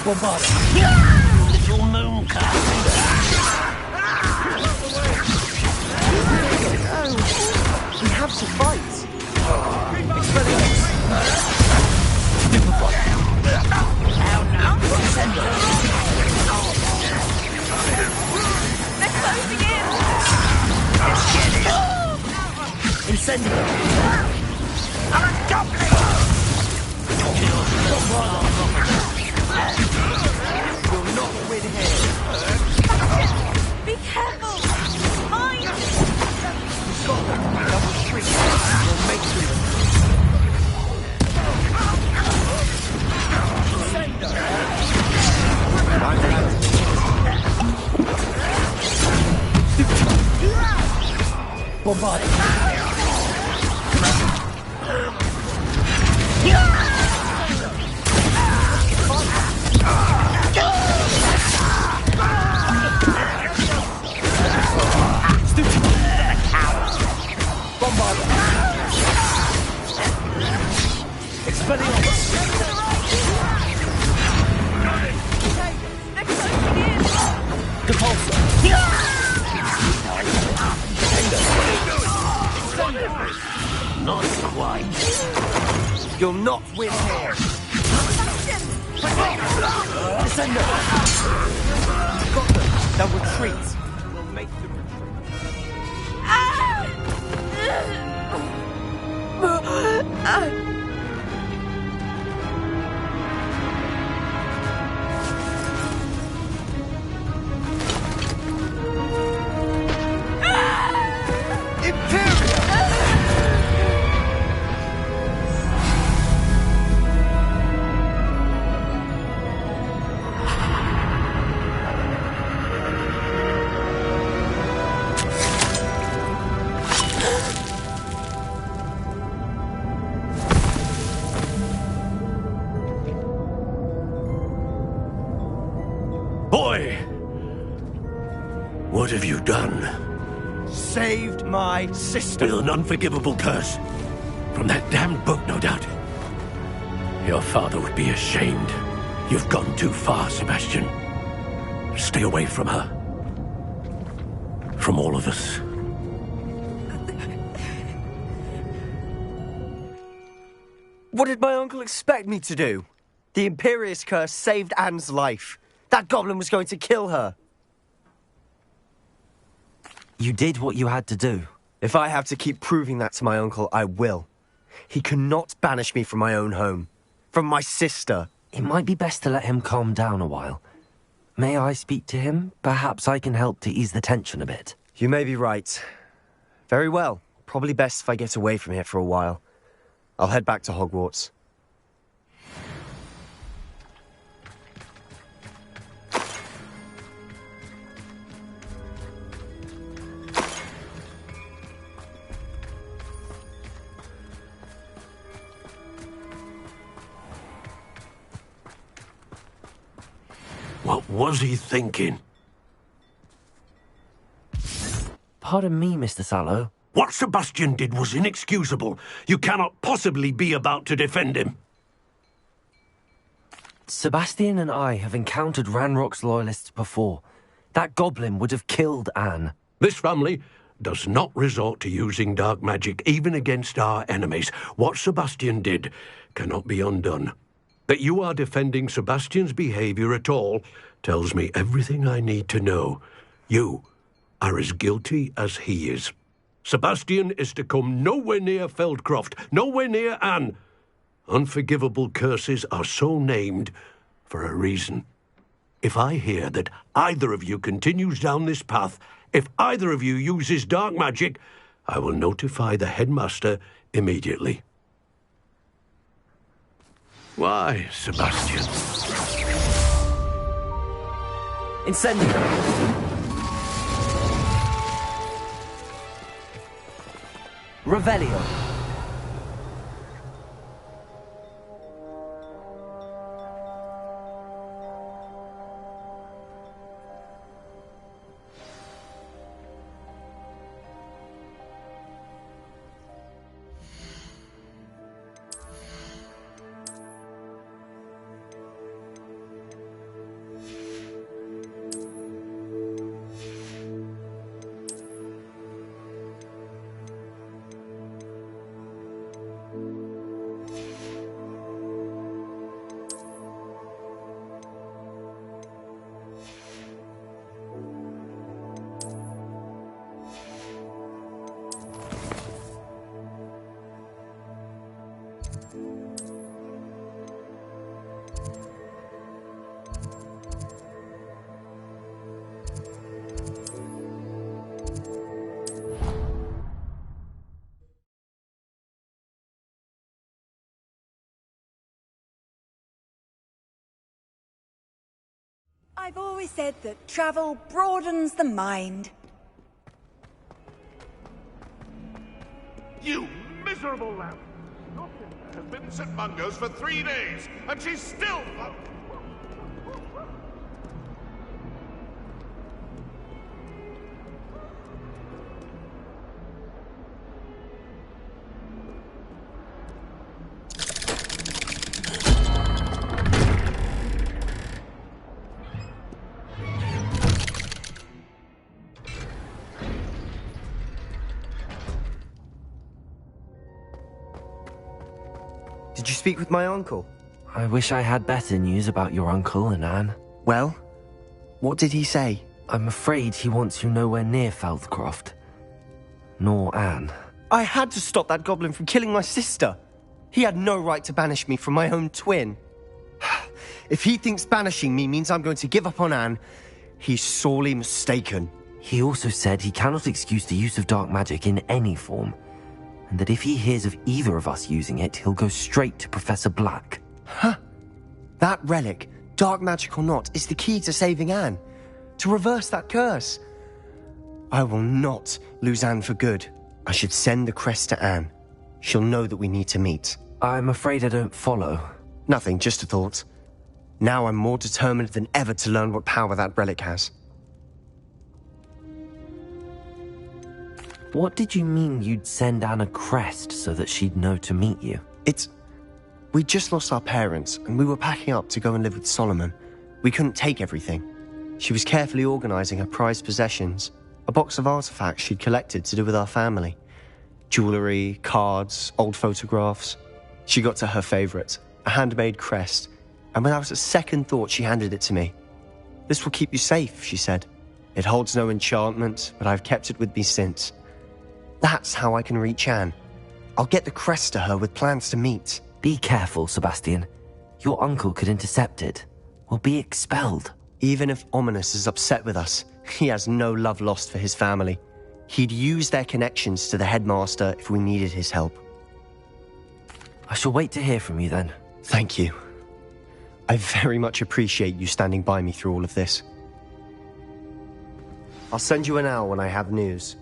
Bombard. Little moon cut. We have to fight. Expelliarmus. Stupefy. They're closing in! Incendio. You'll not win here. Be careful! Mine! Double shriek. You'll make them. Bombard. Expelliarmus. Depulsor. Not quite. You'll not win here. Descendo. Got them. They'll retreat. We'll make them Boy! What have you done? Saved my sister. With an unforgivable curse. From that damned book, no doubt. Your father would be ashamed. You've gone too far, Sebastian. Stay away from her. From all of us. What did my uncle expect me to do? The Imperious curse saved Anne's life. That goblin was going to kill her. You did what you had to do. If I have to keep proving that to my uncle, I will. He cannot banish me from my own home. From my sister. It might be best to let him calm down a while. May I speak to him? Perhaps I can help to ease the tension a bit. You may be right. Very well. Probably best if I get away from here for a while. I'll head back to Hogwarts. What was he thinking? Pardon me, Mr. Sallow. What Sebastian did was inexcusable. You cannot possibly be about to defend him. Sebastian and I have encountered Ranrock's loyalists before. That goblin would have killed Anne. This family does not resort to using dark magic, even against our enemies. What Sebastian did cannot be undone. That you are defending Sebastian's behavior at all tells me everything I need to know. You are as guilty as he is. Sebastian is to come nowhere near Feldcroft, nowhere near Anne. Unforgivable curses are so named for a reason. If I hear that either of you continues down this path, if either of you uses dark magic, I will notify the headmaster immediately. Why, Sebastian? Incendio! Revelio! I've always said that travel broadens the mind. You miserable lamb! Has been in St. Mungo's for 3 days, and she's still... Did you speak with my uncle? I wish I had better news about your uncle and Anne. Well, what did he say? I'm afraid he wants you nowhere near Feldcroft. Nor Anne. I had to stop that goblin from killing my sister. He had no right to banish me from my own twin. If he thinks banishing me means I'm going to give up on Anne, he's sorely mistaken. He also said he cannot excuse the use of dark magic in any form, and that if he hears of either of us using it, he'll go straight to Professor Black. Huh. That relic, dark magic or not, is the key to saving Anne. To reverse that curse. I will not lose Anne for good. I should send the crest to Anne. She'll know that we need to meet. I'm afraid I don't follow. Nothing, just a thought. Now I'm more determined than ever to learn what power that relic has. What did you mean you'd send Anne a crest so that she'd know to meet you? We'd just lost our parents, and we were packing up to go and live with Solomon. We couldn't take everything. She was carefully organizing her prized possessions, a box of artifacts she'd collected to do with our family. Jewelry, cards, old photographs. She got to her favorite, a handmade crest, and without a second thought she handed it to me. "This will keep you safe," she said. "It holds no enchantment, but I've kept it with me since. That's how I can reach Anne. I'll get the crest to her with plans to meet." Be careful, Sebastian. Your uncle could intercept it. We'll be expelled. Even if Ominous is upset with us, he has no love lost for his family. He'd use their connections to the headmaster if we needed his help. I shall wait to hear from you then. Thank you. I very much appreciate you standing by me through all of this. I'll send you an owl when I have news.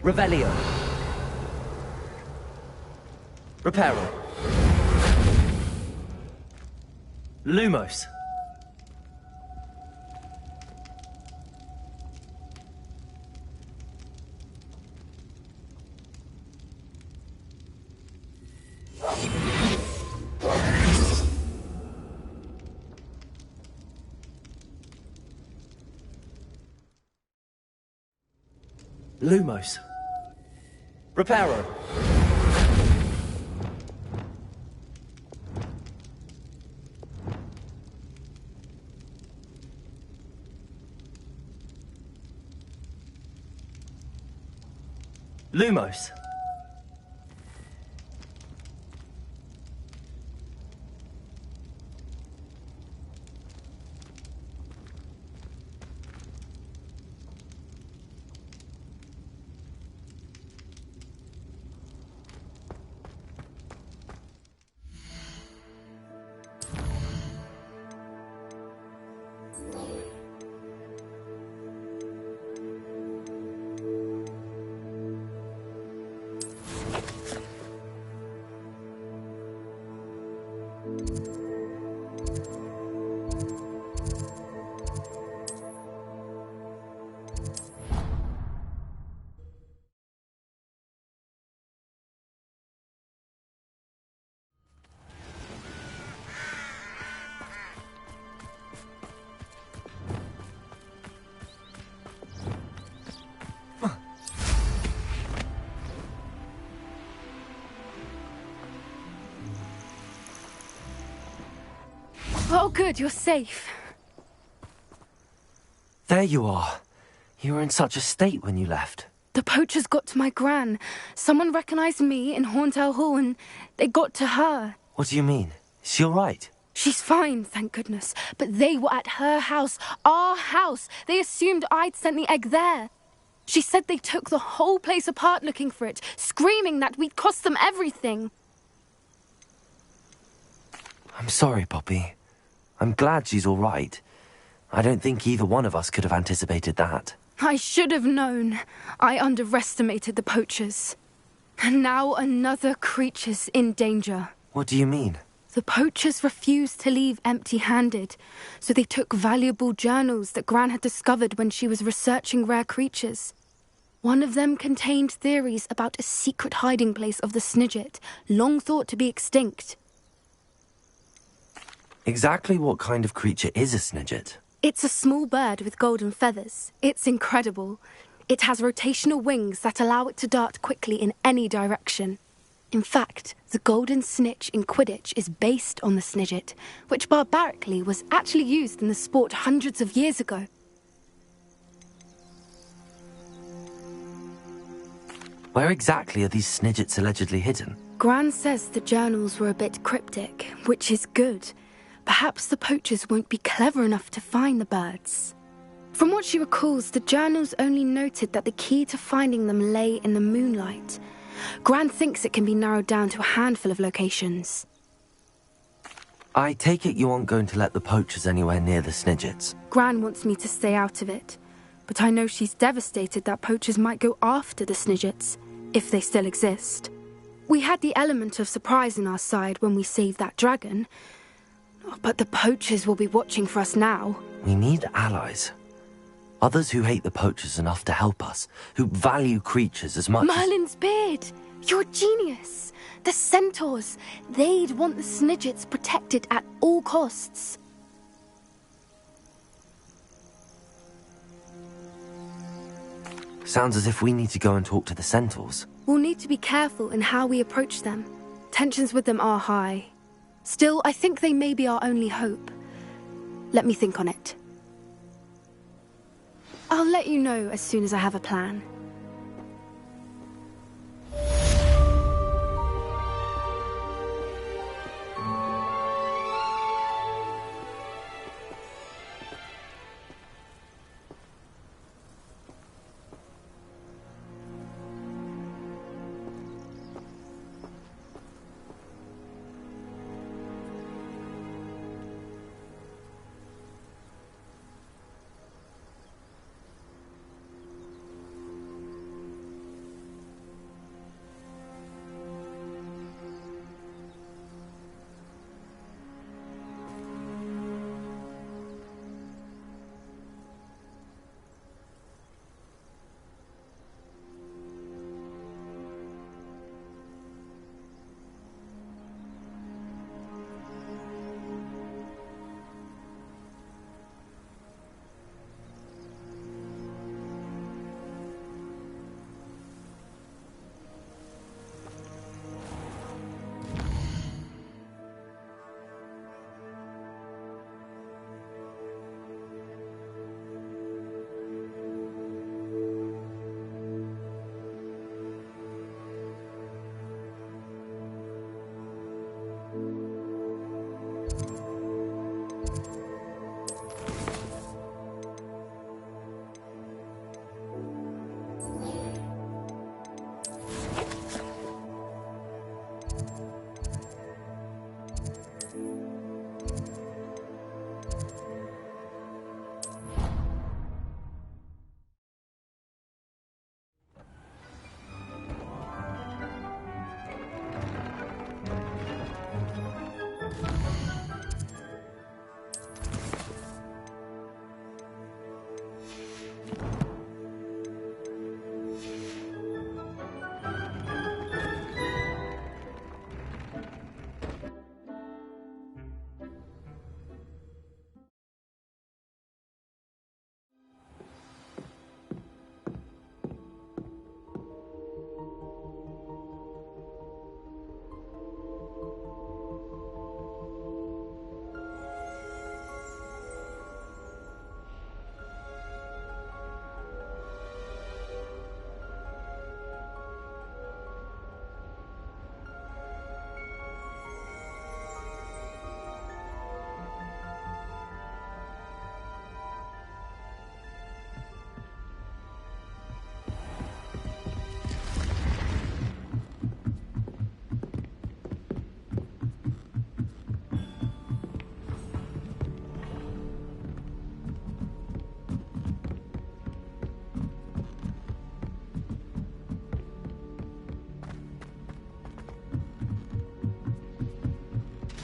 Revelio. Reparo. Lumos. Lumos. Reparo. Lumos. Oh, good, you're safe. There you are. You were in such a state when you left. The poachers got to my gran. Someone recognized me in Horntail Hall and they got to her. What do you mean? Is she all right? She's fine, thank goodness. But they were at her house, our house. They assumed I'd sent the egg there. She said they took the whole place apart looking for it, screaming that we'd cost them everything. I'm sorry, Poppy. I'm glad she's all right. I don't think either one of us could have anticipated that. I should have known. I underestimated the poachers. And now another creature's in danger. What do you mean? The poachers refused to leave empty-handed, so they took valuable journals that Gran had discovered when she was researching rare creatures. One of them contained theories about a secret hiding place of the Snidget, long thought to be extinct. Exactly what kind of creature is a Snidget? It's a small bird with golden feathers. It's incredible. It has rotational wings that allow it to dart quickly in any direction. In fact, the golden snitch in Quidditch is based on the Snidget, which barbarically was actually used in the sport hundreds of years ago. Where exactly are these Snidgets allegedly hidden? Gran says the journals were a bit cryptic, which is good. Perhaps the poachers won't be clever enough to find the birds. From what she recalls, the journals only noted that the key to finding them lay in the moonlight. Gran thinks it can be narrowed down to a handful of locations. I take it you aren't going to let the poachers anywhere near the Snidgets? Gran wants me to stay out of it, but I know she's devastated that poachers might go after the Snidgets, if they still exist. We had the element of surprise on our side when we saved that dragon, but the poachers will be watching for us now. We need allies. Others who hate the poachers enough to help us, who value creatures as much Merlin's beard! You're a genius! The centaurs! They'd want the Snidgets protected at all costs. Sounds as if we need to go and talk to the centaurs. We'll need to be careful in how we approach them. Tensions with them are high. Still, I think they may be our only hope. Let me think on it. I'll let you know as soon as I have a plan.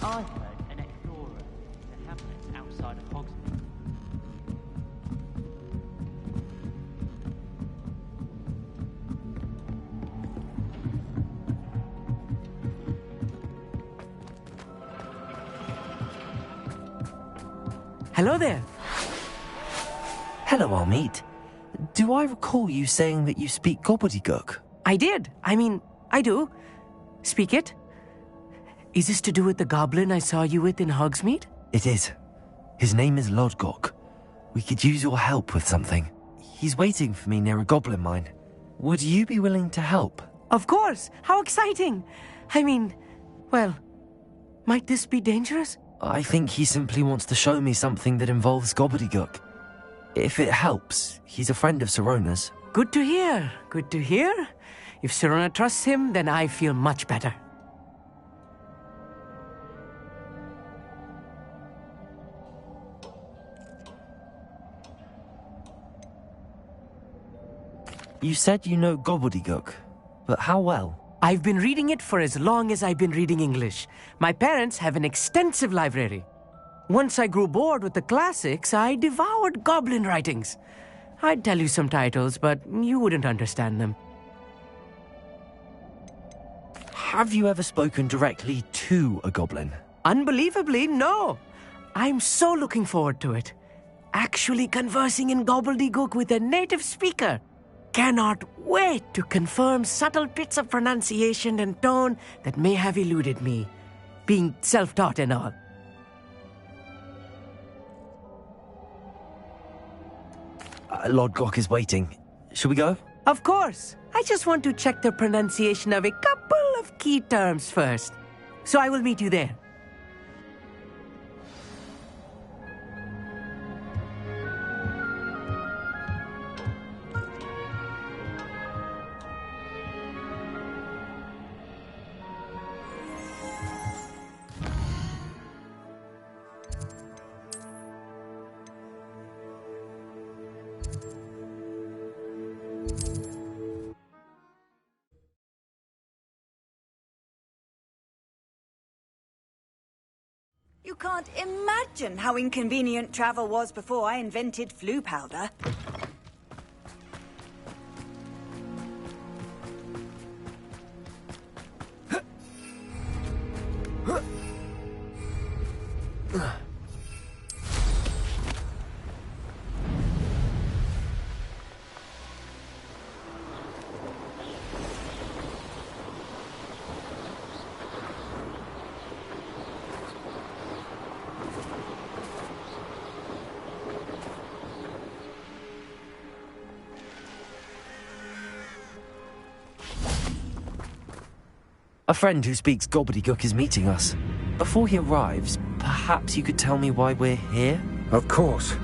I heard an explorer in the hamlet outside of Hogsmeade. Hello there. Hello, Armeet. Do I recall you saying that you speak gobbledygook? I did. I do. Speak it. Is this to do with the goblin I saw you with in Hogsmeade? It is. His name is Lodgok. We could use your help with something. He's waiting for me near a goblin mine. Would you be willing to help? Of course. How exciting. Well, might this be dangerous? I think he simply wants to show me something that involves gobbledygook. If it helps, he's a friend of Sirona's. Good to hear. Good to hear. If Sirona trusts him, then I feel much better. You said you know gobbledygook, but how well? I've been reading it for as long as I've been reading English. My parents have an extensive library. Once I grew bored with the classics, I devoured goblin writings. I'd tell you some titles, but you wouldn't understand them. Have you ever spoken directly to a goblin? Unbelievably, no. I'm so looking forward to it. Actually conversing in gobbledygook with a native speaker. Cannot wait to confirm subtle bits of pronunciation and tone that may have eluded me, being self-taught and all. Lodgok is waiting. Shall we go? Of course. I just want to check the pronunciation of a couple of key terms first. So I will meet you there. You can't imagine how inconvenient travel was before I invented flu powder. A friend who speaks gobbledygook is meeting us. Before he arrives, perhaps you could tell me why we're here? Of course.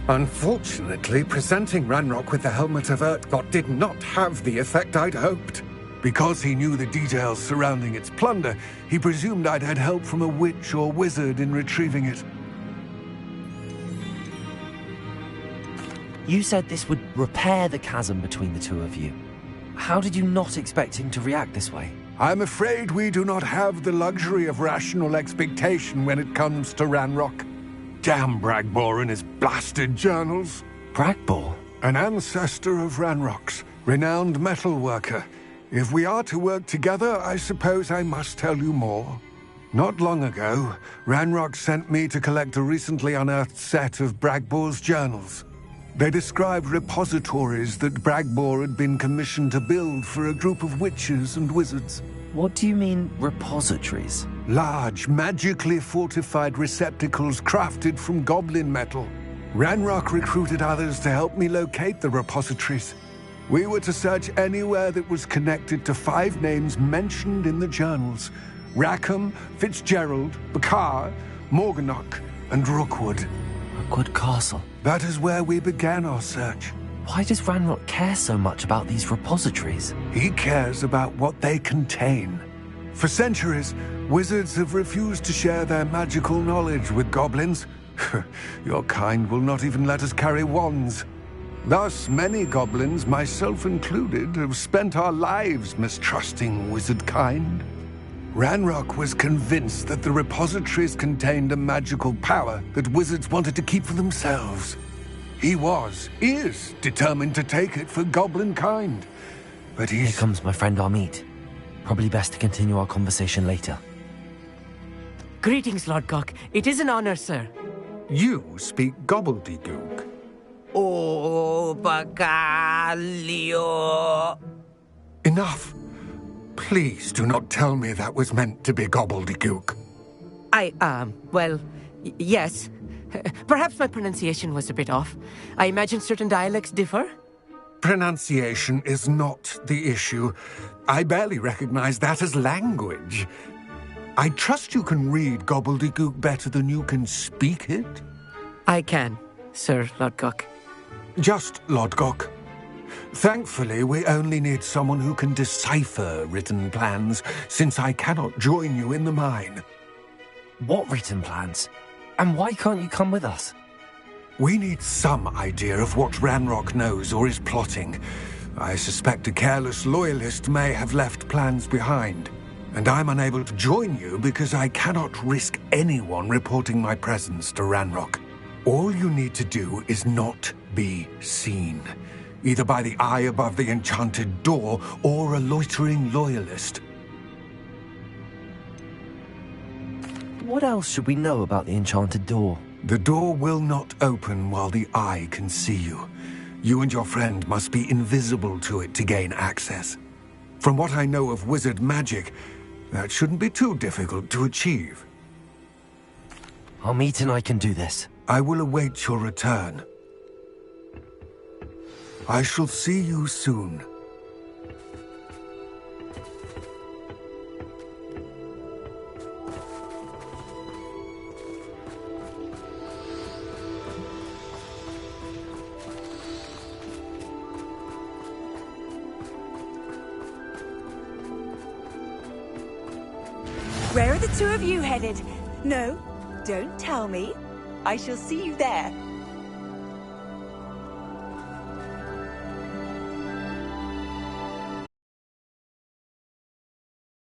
Unfortunately, presenting Ranrock with the Helmet of Urtkot did not have the effect I'd hoped. Because he knew the details surrounding its plunder, he presumed I'd had help from a witch or wizard in retrieving it. You said this would repair the chasm between the two of you. How did you not expect him to react this way? I'm afraid we do not have the luxury of rational expectation when it comes to Ranrock. Damn Bragbor and his blasted journals. Bragbor? An ancestor of Ranrock's, renowned metal worker. If we are to work together, I suppose I must tell you more. Not long ago, Ranrock sent me to collect a recently unearthed set of Bragbor's journals. They described repositories that Bragbor had been commissioned to build for a group of witches and wizards. What do you mean, repositories? Large, magically fortified receptacles crafted from goblin metal. Ranrock recruited others to help me locate the repositories. We were to search anywhere that was connected to 5 names mentioned in the journals: Rackham, Fitzgerald, Bakar, Morganach, and Rookwood. Rookwood Castle. That is where we began our search. Why does Ranrock care so much about these repositories? He cares about what they contain. For centuries, wizards have refused to share their magical knowledge with goblins. Your kind will not even let us carry wands. Thus, many goblins, myself included, have spent our lives mistrusting wizard kind. Ranrock was convinced that the repositories contained a magical power that wizards wanted to keep for themselves. He is determined to take it for goblin kind. But Here comes my friend Amit. Probably best to continue our conversation later. Greetings, Lord Gok. It is an honor, sir. You speak gobbledygook. Oh, Bacalio. Enough. Please do not tell me that was meant to be gobbledygook. Yes. Perhaps my pronunciation was a bit off. I imagine certain dialects differ. Pronunciation is not the issue. I barely recognize that as language. I trust you can read gobbledygook better than you can speak it? I can, Sir Lord Gok. Just Lord Gok. Thankfully, we only need someone who can decipher written plans, since I cannot join you in the mine. What written plans? And why can't you come with us? We need some idea of what Ranrock knows or is plotting. I suspect a careless loyalist may have left plans behind. And I'm unable to join you because I cannot risk anyone reporting my presence to Ranrock. All you need to do is not be seen, either by the eye above the enchanted door or a loitering loyalist. What else should we know about the enchanted door? The door will not open while the eye can see you. You and your friend must be invisible to it to gain access. From what I know of wizard magic, that shouldn't be too difficult to achieve. Amit and I can do this. I will await your return. I shall see you soon. Where are the two of you headed? No, don't tell me. I shall see you there.